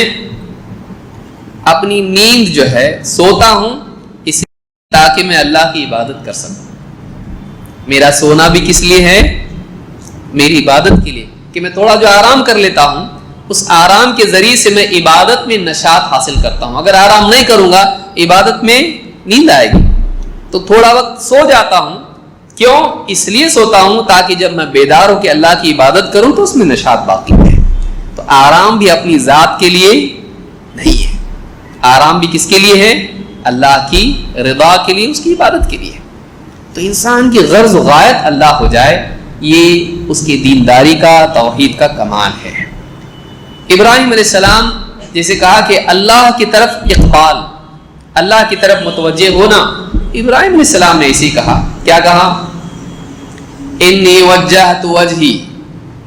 اپنی نیند جو ہے سوتا ہوں اس لیے تاکہ میں اللہ کی عبادت کر سکوں۔ میرا سونا بھی کس لیے ہے؟ میری عبادت کے لیے، کہ میں تھوڑا جو آرام کر لیتا ہوں، اس آرام کے ذریعے سے میں عبادت میں نشاط حاصل کرتا ہوں۔ اگر آرام نہیں کروں گا عبادت میں نیند آئے گی، تو تھوڑا وقت سو جاتا ہوں۔ کیوں؟ اس لیے سوتا ہوں تاکہ جب میں بیدار ہو کے اللہ کی عبادت کروں تو اس میں نشاط باقی ہے۔ تو آرام بھی اپنی ذات کے لیے نہیں ہے، آرام بھی کس کے لیے ہے؟ اللہ کی رضا کے لیے، اس کی عبادت کے لیے۔ تو انسان کی غرض و غایت اللہ ہو جائے، یہ اس کی دینداری کا، توحید کا کمال ہے۔ ابراہیم علیہ السلام جیسے کہا کہ اللہ کی طرف اقبال، اللہ کی طرف متوجہ ہونا، ابراہیم علیہ السلام نے اسی کہا. کیا کہا؟ انی وجہت وجہی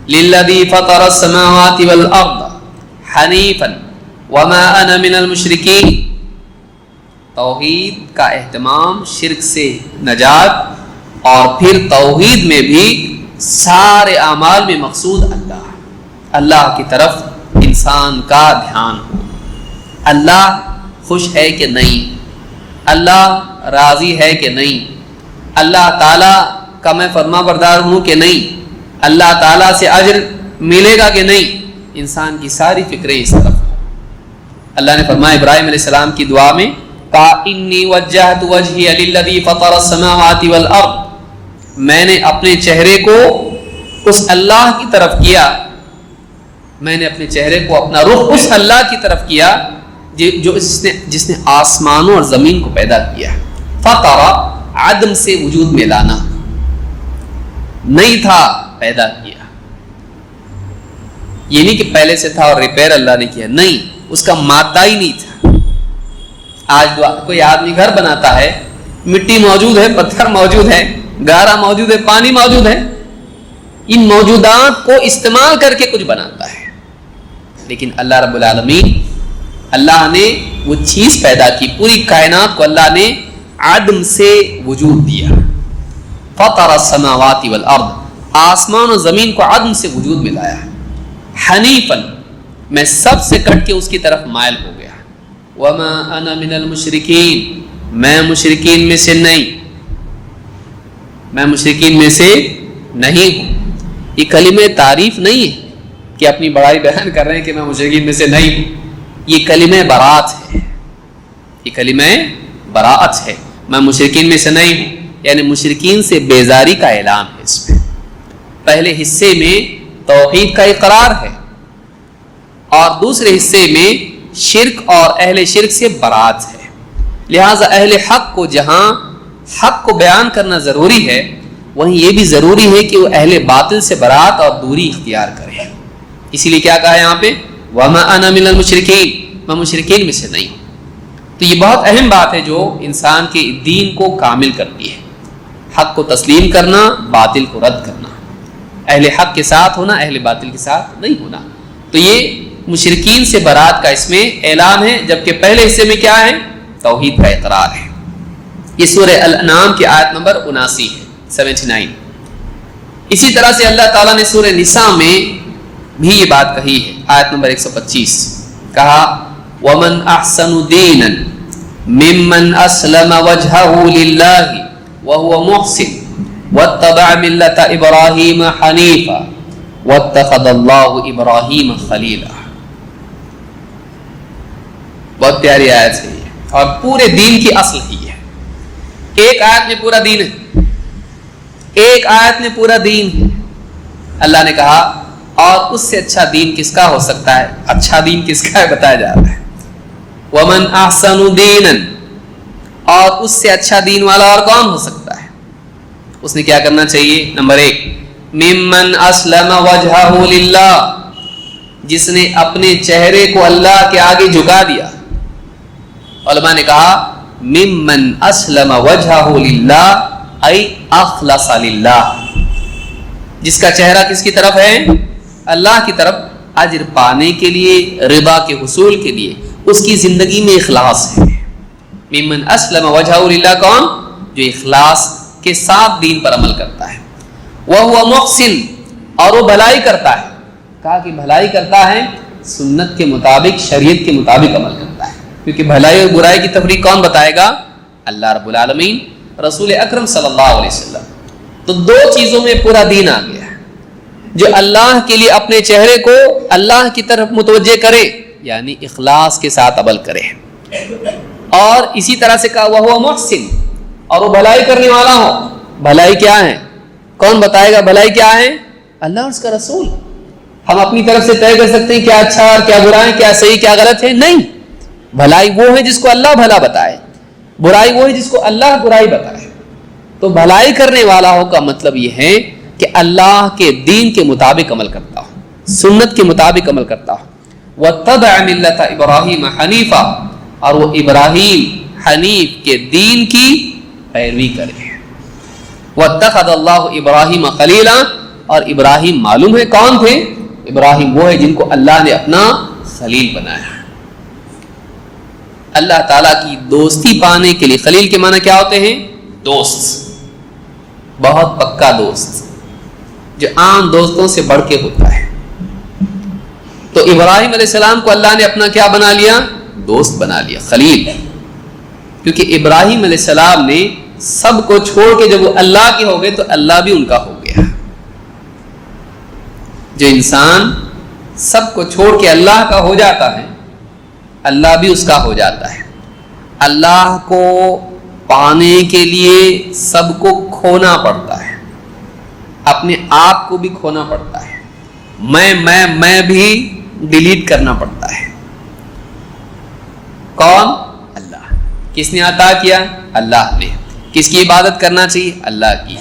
للذی فطر السماوات والارض حنیفا وما انا من المشرکین. توحید کا اہتمام، شرک سے نجات، اور پھر توحید میں بھی سارے اعمال میں مقصود اللہ، اللہ کی طرف انسان کا دھیان ہو. اللہ خوش ہے کہ نہیں، اللہ راضی ہے کہ نہیں، اللہ تعالیٰ کا میں فرما بردار ہوں کہ نہیں، اللہ تعالیٰ سے اجر ملے گا کہ نہیں، انسان کی ساری فکریں اس طرف. اللہ نے فرمایا ابراہیم علیہ السلام کی دعا میں، کہا انی وجہت وجہی للذی فطر السماوات والارض، میں نے اپنے چہرے کو اس اللہ کی طرف کیا، میں نے اپنے چہرے کو، اپنا رخ اس اللہ کی طرف کیا جو جس نے آسمانوں اور زمین کو پیدا کیا. فطر، عدم سے وجود میں لانا، نہیں تھا پیدا کیا. یہ نہیں کہ پہلے سے تھا اور ریپیئر اللہ نے کیا، نہیں، اس کا مادہ ہی نہیں تھا. آج کوئی آدمی گھر بناتا ہے، مٹی موجود ہے، پتھر موجود ہے، گارا موجود ہے، پانی موجود ہے، ان موجودات کو استعمال کر کے کچھ بناتا ہے. لیکن اللہ رب العالمین، اللہ نے وہ چیز پیدا کی، پوری کائنات کو اللہ نے عدم سے وجود دیا. فطر السماوات والارض، آسمان و زمین کو عدم سے وجود میں لایا. حنیفاً، میں سب سے کٹ کے اس کی طرف مائل ہو گیا. وما انا من المشرکین، میں مشرکین میں سے نہیں، میں مشرکین میں سے نہیں ہوں. یہ کلمہ تعریف نہیں ہے کہ اپنی بڑائی بیان کر رہے ہیں کہ میں مشرکین میں سے نہیں ہوں. یہ کلمہ برات ہے، یہ کلمہ براعت ہے. میں مشرکین میں سے نہیں ہوں، یعنی مشرکین سے بیزاری کا اعلان ہے. اس میں پہلے حصے میں توحید کا اقرار ہے، اور دوسرے حصے میں شرک اور اہل شرک سے برات ہے. لہٰذا اہل حق کو جہاں حق کو بیان کرنا ضروری ہے، وہیں یہ بھی ضروری ہے کہ وہ اہل باطل سے برات اور دوری اختیار کریں. اسی لیے کیا کہا ہے یہاں پہ؟ وما انا من المشرکین، میں مشرکین میں سے نہیں ہوں. تو یہ بہت اہم بات ہے جو انسان کے دین کو کامل کرتی ہے. حق کو تسلیم کرنا، باطل کو رد کرنا، اہل حق کے ساتھ ہونا، اہل باطل کے ساتھ نہیں ہونا. تو یہ مشرکین سے برات کا اس میں اعلان ہے، جبکہ پہلے حصے میں کیا ہے؟ توحید کا اقرار ہے. یہ سورہ الانعام کی آیت نمبر 79 ہے، 79. اسی طرح سے اللہ تعالیٰ نے سورہ نساء میں بھی یہ بات کہی ہے، آیت نمبر 125. کہا وَمَنْ أَحْسَنُ دِينًا مِمَّنْ أَسْلَمَ وَجْهَهُ لِلَّهِ وَهُوَ مُحْسِنٌ وَاتَّبَعَ مِلَّةَ إِبْرَاهِيمَ حَنِيفًا وَاتَّخَذَ اللَّهُ إِبْرَاهِيمَ خَلِيلًا. بہت پیاری آیت ہے یہ، اور پورے دین کی اصل ہی ہے. ایک آیت میں پورا دین ہے، ایک آیت میں پورا دین ہے. اللہ نے کہا اور اس سے اچھا دین کس کا ہو سکتا ہے؟ اچھا دین کس کا ہے بتایا جا رہا ہے. وَمَنْ أَحْسَنُ دِينًا، اور اس سے اچھا دین والا اور کون ہو سکتا ہے؟ اس نے کیا کرنا چاہیے؟ نمبر 1، مِمَّنْ أَسْلَمَ وَجْهَهُ لِلَّهِ، جس نے اپنے چہرے کو اللہ کے آگے جھکا دیا. علماء نے کہا مِمَّنْ أَسْلَمَ وَجْهَهُ لِلَّهِ أي أخلص للہ، جس کا چہرہ کس کی طرف ہے؟ اللہ کی طرف. اجر پانے کے لیے، رضا کے حصول کے لیے اس کی زندگی میں اخلاص ہے. ممن اسلم وجہہ للہ، کون؟ جو اخلاص کے ساتھ دین پر عمل کرتا ہے. وہو محسن، اور وہ بھلائی کرتا ہے. کہا کہ بھلائی کرتا ہے سنت کے مطابق، شریعت کے مطابق عمل کرتا ہے، کیونکہ بھلائی اور برائی کی تفریق کون بتائے گا؟ اللہ رب العالمین، رسول اکرم صلی اللہ علیہ وسلم. تو دو چیزوں میں پورا دین آ گیا ہے. جو اللہ کے لیے اپنے چہرے کو اللہ کی طرف متوجہ کرے، یعنی اخلاص کے ساتھ عمل کرے، اور اسی طرح سے کہا وہ محسن، اور وہ بھلائی کرنے والا ہو. بھلائی کیا ہے؟ کون بتائے گا بھلائی کیا ہے؟ اللہ اور اس کا رسول. ہم اپنی طرف سے طے کر سکتے ہیں کیا اچھا اور کیا برا ہے، کیا صحیح کیا غلط ہے؟ نہیں. بھلائی وہ ہے جس کو اللہ بھلا بتائے، برائی وہ ہے جس کو اللہ برائی بتائے. تو بھلائی کرنے والا ہو کا مطلب یہ ہے کہ اللہ کے دین کے مطابق عمل کرتا ہو، سنت کے مطابق عمل کرتا ہو. وَاتَّبَعَ مِلَّةَ إِبْرَاهِيمَ حَنِيفًا، اور وہ ابراہیم حنیف کے دین کی پیروی کرے۔ وَاتَّخَذَ اللَّهُ إِبْرَاهِيمَ خَلِيلًا، اور ابراہیم معلوم ہے کون تھے؟ ابراہیم وہ ہے جن کو اللہ نے اپنا خلیل بنایا۔ اللہ تعالیٰ کی دوستی پانے کے لیے خلیل کے معنی کیا ہوتے ہیں؟ دوست، بہت پکا دوست، جو عام دوستوں سے بڑھ کے ہوتا ہے۔ تو ابراہیم علیہ السلام کو اللہ نے اپنا کیا بنا لیا؟ دوست بنا لیا، خلیل، کیونکہ ابراہیم علیہ السلام نے سب کو چھوڑ کے جب وہ اللہ کے ہو گئے تو اللہ بھی ان کا ہو گیا۔ جو انسان سب کو چھوڑ کے اللہ کا ہو جاتا ہے، اللہ بھی اس کا ہو جاتا ہے۔ اللہ کو پانے کے لیے سب کو کھونا پڑتا ہے، اپنے آپ کو بھی کھونا پڑتا ہے، میں بھی ڈیلیٹ کرنا پڑتا ہے۔ کون؟ اللہ۔ کس نے عطا کیا؟ اللہ نے۔ کس کی عبادت کرنا چاہیے؟ اللہ کی۔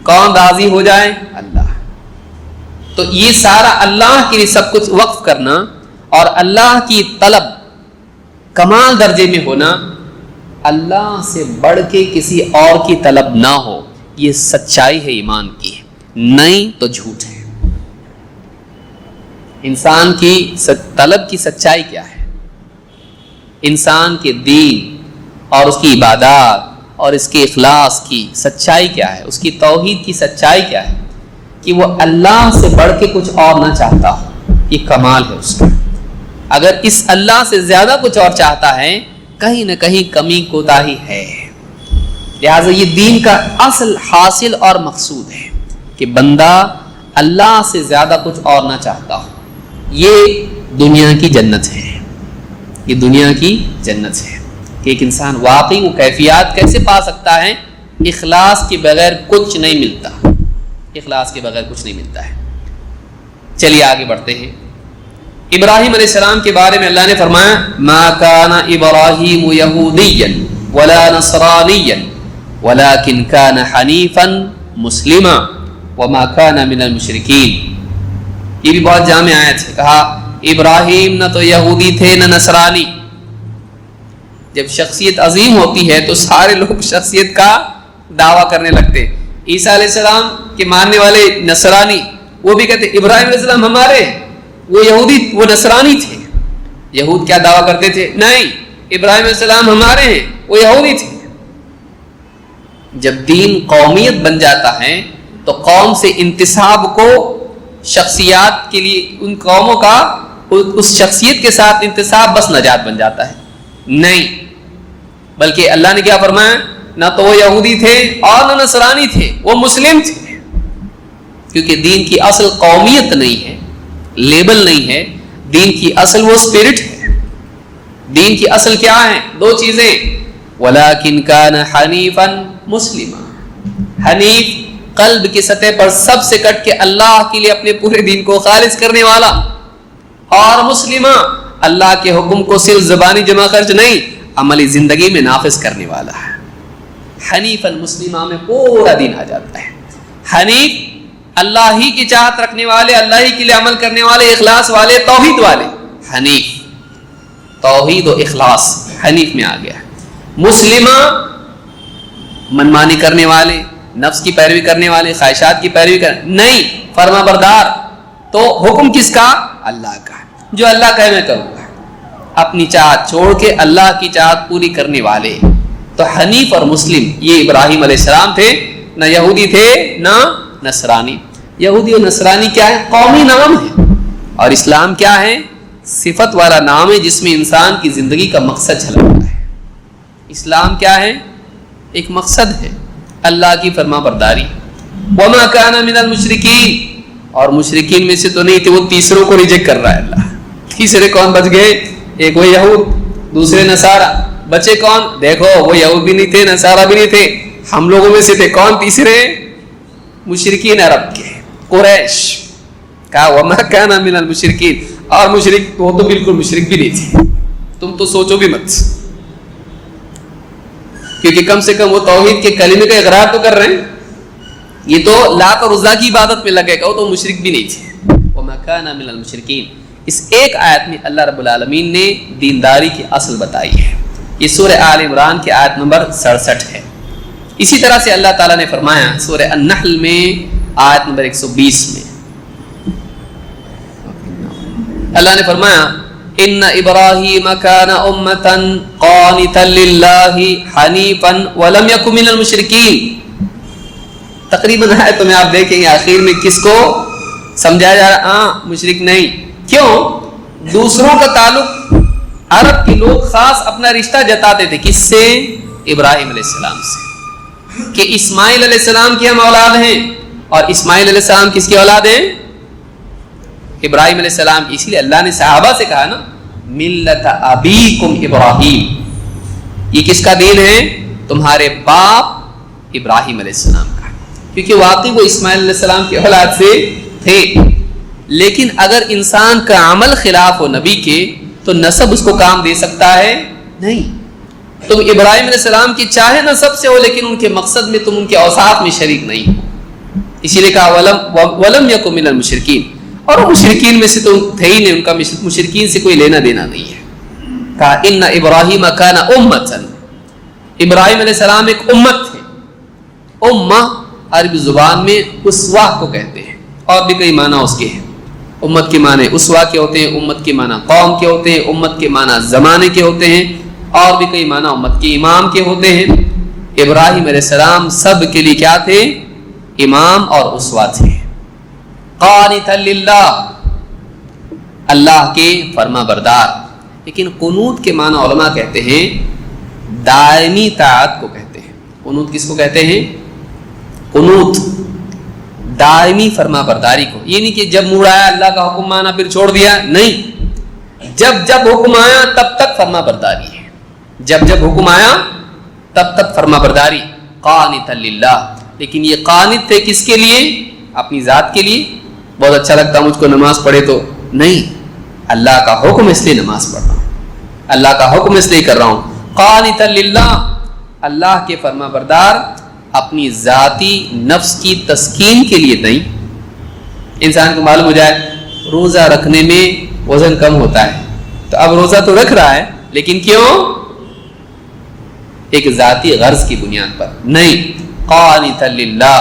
کون راضی ہو جائے؟ اللہ۔ تو یہ سارا اللہ کے لیے سب کچھ وقف کرنا اور اللہ کی طلب کمال درجے میں ہونا، اللہ سے بڑھ کے کسی اور کی طلب نہ ہو، یہ سچائی ہے ایمان کی، نہیں تو جھوٹ ہے۔ انسان کی طلب کی سچائی کیا ہے؟ انسان کے دین اور اس کی عبادات اور اس کے اخلاص کی سچائی کیا ہے؟ اس کی توحید کی سچائی کیا ہے؟ کہ وہ اللہ سے بڑھ کے کچھ اور نہ چاہتا ہو، یہ کمال ہے اس کا۔ اگر اس اللہ سے زیادہ کچھ اور چاہتا ہے، کہیں نہ کہیں کمی کوتاہی ہے۔ لہٰذا یہ دین کا اصل حاصل اور مقصود ہے کہ بندہ اللہ سے زیادہ کچھ اور نہ چاہتا ہو۔ یہ دنیا کی جنت ہے، یہ دنیا کی جنت ہے کہ ایک انسان واقعی وہ کیفیات کیسے پا سکتا ہے؟ اخلاص کے بغیر کچھ نہیں ملتا، اخلاص کے بغیر کچھ نہیں ملتا ہے۔ چلیے آگے بڑھتے ہیں۔ ابراہیم علیہ السلام کے بارے میں اللہ نے فرمایا ما کان ابراہیم یہودیا ولا نصرانیا ولکن کان حنیفا مسلما وما کان من المشرکین۔ یہ بھی بہت جامع آیت ہے۔ کہا ابراہیم نہ تو یہودی تھے نہ نصرانی۔ جب شخصیت عظیم ہوتی ہے تو سارے لوگ شخصیت کا دعویٰ کرنے لگتے۔ عیسیٰ علیہ السلام کے ماننے والے نصرانی وہ بھی کہتے ابراہیم علیہ السلام ہمارے، وہ یہودی وہ نصرانی تھے۔ یہود کیا دعویٰ کرتے تھے؟ نہیں، ابراہیم علیہ السلام ہمارے ہیں، وہ یہودی تھے۔ جب دین قومیت بن جاتا ہے تو قوم سے انتساب کو شخصیات کے لیے ان قوموں کا اس شخصیت کے ساتھ انتساب بس نجات بن جاتا ہے، نہیں، بلکہ اللہ نے کیا فرمایا؟ نہ تو وہ یہودی تھے اور نہ نصرانی تھے، وہ مسلم تھے۔ کیونکہ دین کی اصل قومیت نہیں ہے، لیبل نہیں ہے، دین کی اصل وہ اسپرٹ ہے۔ دین کی اصل کیا ہے؟ دو چیزیں، وَلَكِنْ كَانَ حَنِيفًا مُسْلِمًا، حنیف قلب کی سطح پر سب سے کٹ کے اللہ کے لیے اپنے پورے دین کو خالص کرنے والا، اور مسلمہ اللہ کے حکم کو صرف زبانی جمع خرچ نہیں، عملی زندگی میں نافذ کرنے والا ہے۔ حنیفاً مسلمہ میں پورا دین آ جاتا ہے۔ حنیف اللہ ہی کی چاہت رکھنے والے، اللہ ہی کے لیے عمل کرنے والے، اخلاص والے، توحید والے، حنیف، توحید و اخلاص حنیف میں آ گیا۔ مسلمہ منمانی کرنے والے، نفس کی پیروی کرنے والے، خواہشات کی پیروی کرنے نہیں، فرما بردار۔ تو حکم کس کا؟ اللہ کا۔ جو اللہ کہے میں کروں گا، اپنی چاہت چھوڑ کے اللہ کی چاہت پوری کرنے والے۔ تو حنیف اور مسلم یہ ابراہیم علیہ السلام تھے، نہ یہودی تھے نہ نصرانی۔ یہودی اور نصرانی کیا ہے؟ قومی نام ہے، اور اسلام کیا ہے؟ صفت والا نام ہے جس میں انسان کی زندگی کا مقصد جھلکتا ہے۔ اسلام کیا ہے؟ ایک مقصد ہے، اللہ کی فرما برداری۔ وما کان من المشرکین، اور مشرکین میں سے تو نہیں تھے، وہ تیسروں کو ریجیکٹ کر رہا ہے اللہ۔ تیسرے کون بچ گئے؟ ایک وہ یہود، دوسرے نصارہ۔ بچے کون؟ دیکھو وہ یہود بھی نہیں تھے، نصارہ بھی نہیں تھے، ہم لوگوں میں سے تھے کون تیسرے؟ مشرکین عرب کے، قریش۔ کہا وما کان من المشرکین، اور مشرک وہ تو بالکل مشرک بھی نہیں تھے، تم تو سوچو بھی مت، کیونکہ کم سے کم وہ توحید کے کلمے کا اقرار تو کر رہے ہیں۔ یہ تو لات اور عزا کی عبادت میں لگے گا، وہ تو مشرک بھی نہیں تھے۔ وما کان من المشرکین، اس ایک آیت میں اللہ رب العالمین نے دینداری کی اصل بتائی ہے. یہ سورہ آل عمران کی آیت نمبر 67 ہے. اسی طرح سے اللہ تعالیٰ نے فرمایا سورہ النحل میں آیت نمبر 120 میں اللہ نے فرمایا ان ابراہیم کان امۃ قانتا للہ حنیفا ولم یکن من المشرکین. تقریباً آیت میں آپ دیکھیں گے آخر میں کس کو سمجھایا جا رہا؟ مشرک نہیں. کیوں؟ دوسروں کا تعلق عرب کے لوگ خاص اپنا رشتہ جتاتے تھے کس سے؟ ابراہیم علیہ السلام سے، کہ اسماعیل علیہ السلام کی ہم اولاد ہیں. اور اسماعیل علیہ السلام کس کی اولاد ہیں؟ ابراہیم علیہ السلام. اسی لیے اللہ نے صحابہ سے کہا نا ملت ابیکم ابراہیم، یہ کس کا دین ہے؟ تمہارے باپ ابراہیم علیہ السلام کا، کیونکہ واقعی وہ اسماعیل علیہ السلام کی اولاد سے تھے. لیکن اگر انسان کا عمل خلاف ہو نبی کے تو نسب اس کو کام دے سکتا ہے؟ نہیں. تم ابراہیم علیہ السلام کی چاہے نسب سے ہو لیکن ان کے مقصد میں تم ان کے اوصاف میں شریک نہیں ہو. اسی لیے کہا ولم یکن من المشرکین، اور وہ مشرکین میں سے تو تھے ہی نہیں، ان کا مشرکین سے کوئی لینا دینا نہیں ہے. کہا ان ابراہیم کان امۃ، ابراہیم علیہ السلام ایک امت تھے. امہ عربی زبان میں اسوہ کو کہتے ہیں، اور بھی کئی معنی اس کے ہیں. امت کے معنی اسوہ کے ہوتے ہیں، امت کے معنی قوم کے ہوتے ہیں، امت کے معنی زمانے کے ہوتے ہیں، اور بھی کئی معنی امت کے امام کے ہوتے ہیں. ابراہیم علیہ السلام سب کے لیے کیا تھے؟ امام اور اسوہ تھے. قانتا للہ، اللہ کے فرما بردار. لیکن قنوت کے معنی علماء کہتے ہیں دائمی طاعت کو کہتے ہیں. قنوت کس کو کہتے ہیں؟ قنوت دائمی فرما برداری کو. یہ نہیں کہ جب موڈ آیا اللہ کا حکم مانا پھر چھوڑ دیا، نہیں. جب حکم آیا تب تک فرما برداری ہے. جب حکم آیا تب تک فرما برداری. قانتا للہ. لیکن یہ قانت تھے کس کے لیے؟ اپنی ذات کے لیے. بہت اچھا لگتا مجھ کو نماز پڑھے تو نہیں، اللہ کا حکم اس لیے نماز پڑھ رہا ہوں، اللہ کا حکم اس لیے کر رہا ہوں. قانتا للہ، اللہ کے فرما بردار اپنی ذاتی نفس کی تسکین کے لیے نہیں. انسان کو معلوم ہو جائے روزہ رکھنے میں وزن کم ہوتا ہے تو اب روزہ تو رکھ رہا ہے لیکن کیوں؟ ایک ذاتی غرض کی بنیاد پر نہیں. قانتا للہ،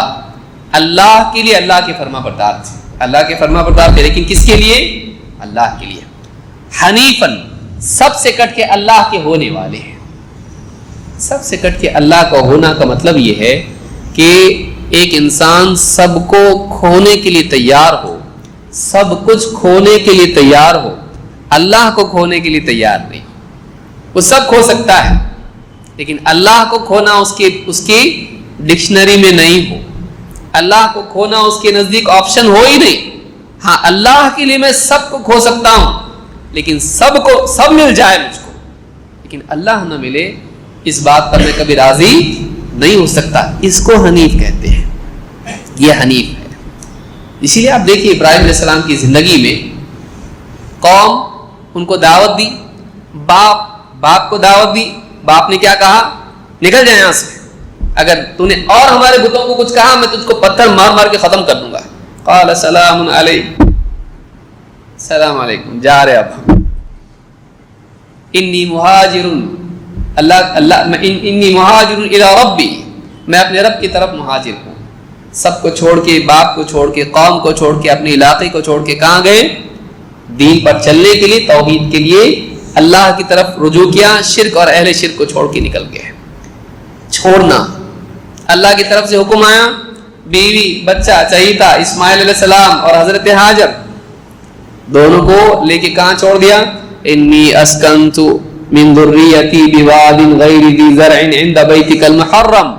اللہ کے لیے، اللہ کے فرما بردار تھے، اللہ کے فرما بردار تھے. لیکن کس کے لیے؟ اللہ کے لیے. حنیفاً، سب سے کٹ کے اللہ کے ہونے والے ہیں. سب سے کٹ کے اللہ کا ہونا کا مطلب یہ ہے کہ ایک انسان سب کو کھونے کے لیے تیار ہو، سب کچھ کھونے کے لیے تیار ہو، اللہ کو کھونے کے لیے تیار نہیں. وہ سب کھو سکتا ہے لیکن اللہ کو کھونا اس کی ڈکشنری میں نہیں ہو، اللہ کو کھونا اس کے نزدیک آپشن ہو ہی نہیں. ہاں اللہ کے لیے میں سب کو کھو سکتا ہوں لیکن سب مل جائے مجھ کو، لیکن اللہ نہ ملے اس بات پر میں کبھی راضی نہیں ہو سکتا. اس کو حنیف کہتے ہیں. یہ حنیف ہے. اسی لیے آپ دیکھیے ابراہیم علیہ السلام کی زندگی میں قوم ان کو دعوت دی، باپ کو دعوت دی. باپ نے کیا کہا؟ نکل جائے یہاں سے، اگر تو نے اور ہمارے بتوں کو کچھ کہا میں تجھ کو پتھر مار مار کے ختم کر دوں گا. قال سلام علیکم، السلام علیکم، جا رہے اب ہم. انی مہاجر انی مہاجر الی ربی، میں اپنے رب کی طرف مہاجر ہوں. سب کو چھوڑ کے، باپ کو چھوڑ کے، قوم کو چھوڑ کے، اپنے علاقے کو چھوڑ کے کہاں گئے؟ دین پر چلنے کے لیے، توحید کے لیے اللہ کی طرف رجوع کیا. شرک اور اہل شرک کو چھوڑ کے نکل گئے. چھوڑنا، اللہ کی طرف سے حکم آیا، بیوی بچہ چاہیے تھا، اسماعیل علیہ السلام اور حضرت ہاجر، دونوں کو لے کے کہاں چھوڑ دیا؟ انی اسکنت من ذریتی بواد غیر ذی زرع عند بیتک المحرم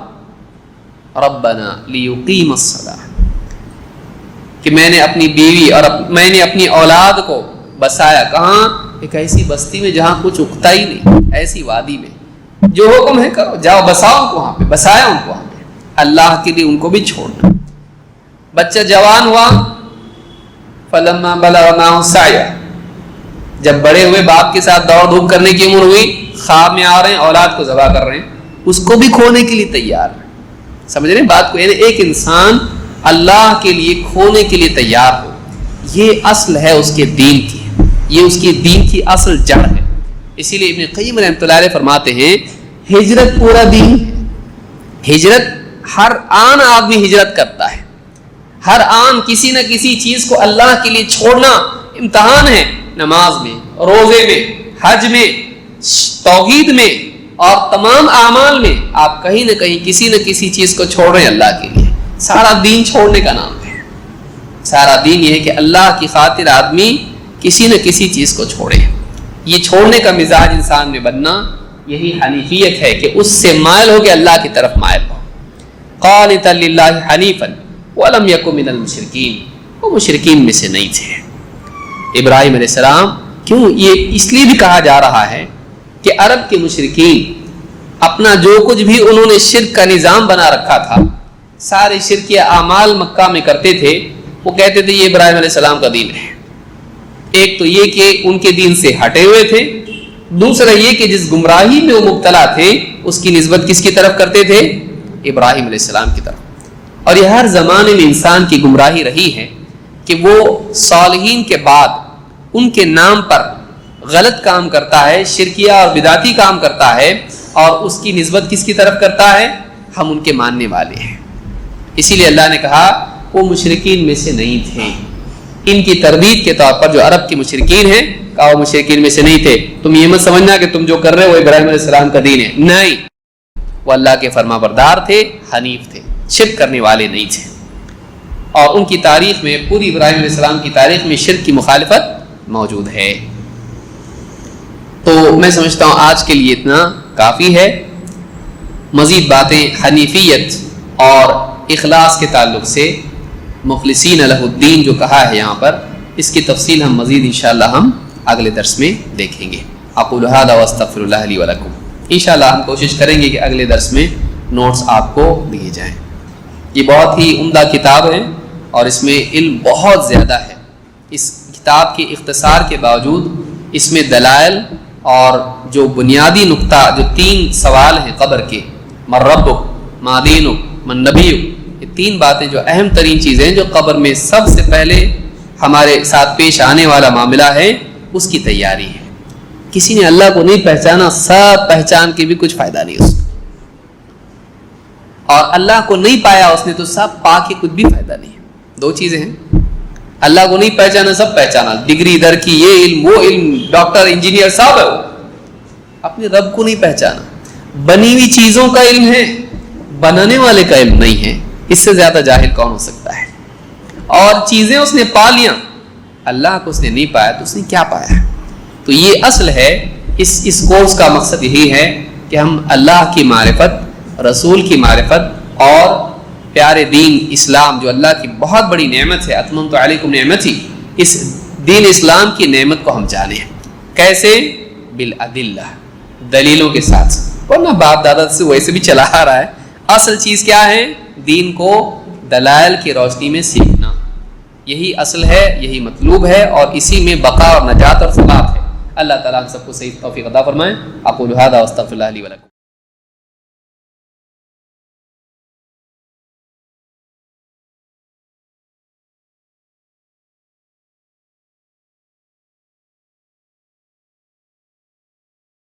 ربنا لیقیم الصلاۃ، کہ میں نے اپنی بیوی اور میں نے اپنی اولاد کو بسایا کہاں؟ ایک ایسی بستی میں جہاں کچھ اگتا ہی نہیں، ایسی وادی میں. جو حکم ہے کرو، جاؤ بساؤ ان کو وہاں پہ، بسایا ان کو وہاں پہ. اللہ کے لیے ان کو بھی چھوڑنا. بچہ جوان ہوا، فلما بلغ معه السعي، جب بڑے ہوئے باپ کے ساتھ دوڑ دھوپ کرنے کی عمر ہوئی، خواب میں آ رہے ہیں اولاد کو ذبح کر رہے ہیں، اس کو بھی کھونے کے لیے تیار ہے. سمجھ رہے ہیں بات کو؟ یعنی ایک انسان اللہ کے لیے کھونے کے لیے تیار ہو، یہ اصل ہے اس کے دین کی. یہ اس کی دین کی اصل جڑ ہے. اسی لیے ابن قیم رحمۃ اللہ علیہ فرماتے ہیں ہجرت پورا دین ہے. ہجرت ہر آن آدمی ہجرت کرتا ہے. ہر آن کسی نہ کسی چیز کو اللہ کے لیے چھوڑنا امتحان ہے. نماز میں، روزے میں، حج میں، توحید میں اور تمام اعمال میں آپ کہیں نہ کہیں کسی نہ کسی چیز کو چھوڑ رہے ہیں اللہ کے لیے. سارا دین چھوڑنے کا نام ہے. سارا دین یہ ہے کہ اللہ کی خاطر آدمی کسی نہ کسی چیز کو چھوڑے. یہ چھوڑنے کا مزاج انسان میں بننا یہی حنیفیت ہے کہ اس سے مائل ہو کے اللہ کی طرف مائل ہو. قانتا للہ حنیفا ولم یکن من المشرکین، وہ مشرکین میں سے نہیں تھے. ابراہیم علیہ السلام کیوں یہ اس لیے بھی کہا جا رہا ہے کہ عرب کے مشرکین اپنا جو کچھ بھی انہوں نے شرک کا نظام بنا رکھا تھا، سارے شرکی اعمال مکہ میں کرتے تھے، وہ کہتے تھے یہ ابراہیم علیہ السلام کا دین ہے. ایک تو یہ کہ ان کے دین سے ہٹے ہوئے تھے، دوسرا یہ کہ جس گمراہی میں وہ مبتلا تھے اس کی نسبت کس کی طرف کرتے تھے؟ ابراہیم علیہ السلام کی طرف. اور یہ ہر زمانے میں انسان کی گمراہی رہی ہے کہ وہ صالحین کے بعد ان کے نام پر غلط کام کرتا ہے، شرکیہ اور بدعتی کام کرتا ہے، اور اس کی نسبت کس کی طرف کرتا ہے؟ ہم ان کے ماننے والے ہیں. اسی لیے اللہ نے کہا وہ مشرکین میں سے نہیں تھے. ان کی تردید کے طور پر جو عرب کے مشرکین ہیں کہا وہ مشرکین میں سے نہیں تھے. تم یہ مت سمجھنا کہ تم جو کر رہے ہو وہ ابراہیم علیہ السلام کا دین ہے. نہیں، وہ اللہ کے فرما بردار تھے، حنیف تھے، شرک کرنے والے نہیں تھے. اور ان کی تاریخ میں، پوری ابراہیم علیہ السلام کی تاریخ میں شرک کی مخالفت موجود ہے. تو میں سمجھتا ہوں آج کے لیے اتنا کافی ہے. مزید باتیں حنیفیت اور اخلاص کے تعلق سے، مخلصین لہ الدین جو کہا ہے یہاں پر، اس کی تفصیل ہم مزید انشاءاللہ ہم اگلے درس میں دیکھیں گے. اقول ھذا واستغفر اللہ لی ولکم. انشاءاللہ ہم کوشش کریں گے کہ اگلے درس میں نوٹس آپ کو دیے جائیں. یہ بہت ہی عمدہ کتاب ہے اور اس میں علم بہت زیادہ ہے. اس کتاب کے اختصار کے باوجود اس میں دلائل اور جو بنیادی نقطہ، جو 3 سوال ہیں قبر کے، من ربک، ما دینک، من نبیک، یہ 3 باتیں جو اہم ترین چیزیں ہیں جو قبر میں سب سے پہلے ہمارے ساتھ پیش آنے والا معاملہ ہے، اس کی تیاری ہے. کسی نے اللہ کو نہیں پہچانا، سب پہچان کے بھی کچھ فائدہ نہیں اس کو. اور اللہ کو نہیں پایا اس نے تو سب پا کے کچھ بھی فائدہ نہیں. 2 چیزیں ہیں. اللہ کو نہیں پہچانا، سب پہچانا، ڈگری ادھر کی، یہ علم، وہ علم، ڈاکٹر، انجینئر، سب ہے. وہ اپنے رب کو نہیں پہچانا. بنی ہوئی چیزوں کا علم ہے، بنانے والے کا علم نہیں ہے. اس سے زیادہ جاہل کون ہو سکتا ہے؟ اور چیزیں اس نے پا لیا، اللہ کو اس نے نہیں پایا تو اس نے کیا پایا؟ تو یہ اصل ہے. اس کورس کا مقصد یہی ہے کہ ہم اللہ کی معرفت، رسول کی معرفت اور پیارے دین اسلام جو اللہ کی بہت بڑی نعمت ہے، اتممت علیکم نعمتی، اس دین اسلام کی نعمت کو ہم جانیں. کیسے؟ بالادلہ، دلیلوں کے ساتھ. ورنہ باپ دادا سے ویسے بھی چلا آ رہا ہے. اصل چیز کیا ہے؟ دین کو دلائل کی روشنی میں سیکھنا. یہی اصل ہے، یہی مطلوب ہے، اور اسی میں بقا اور نجات اور ثبات ہے. اللہ تعالیٰ ہم سب کو صحیح توفیق عطا فرمائے. اقول ھذا واستغفر اللہ لی ولکم.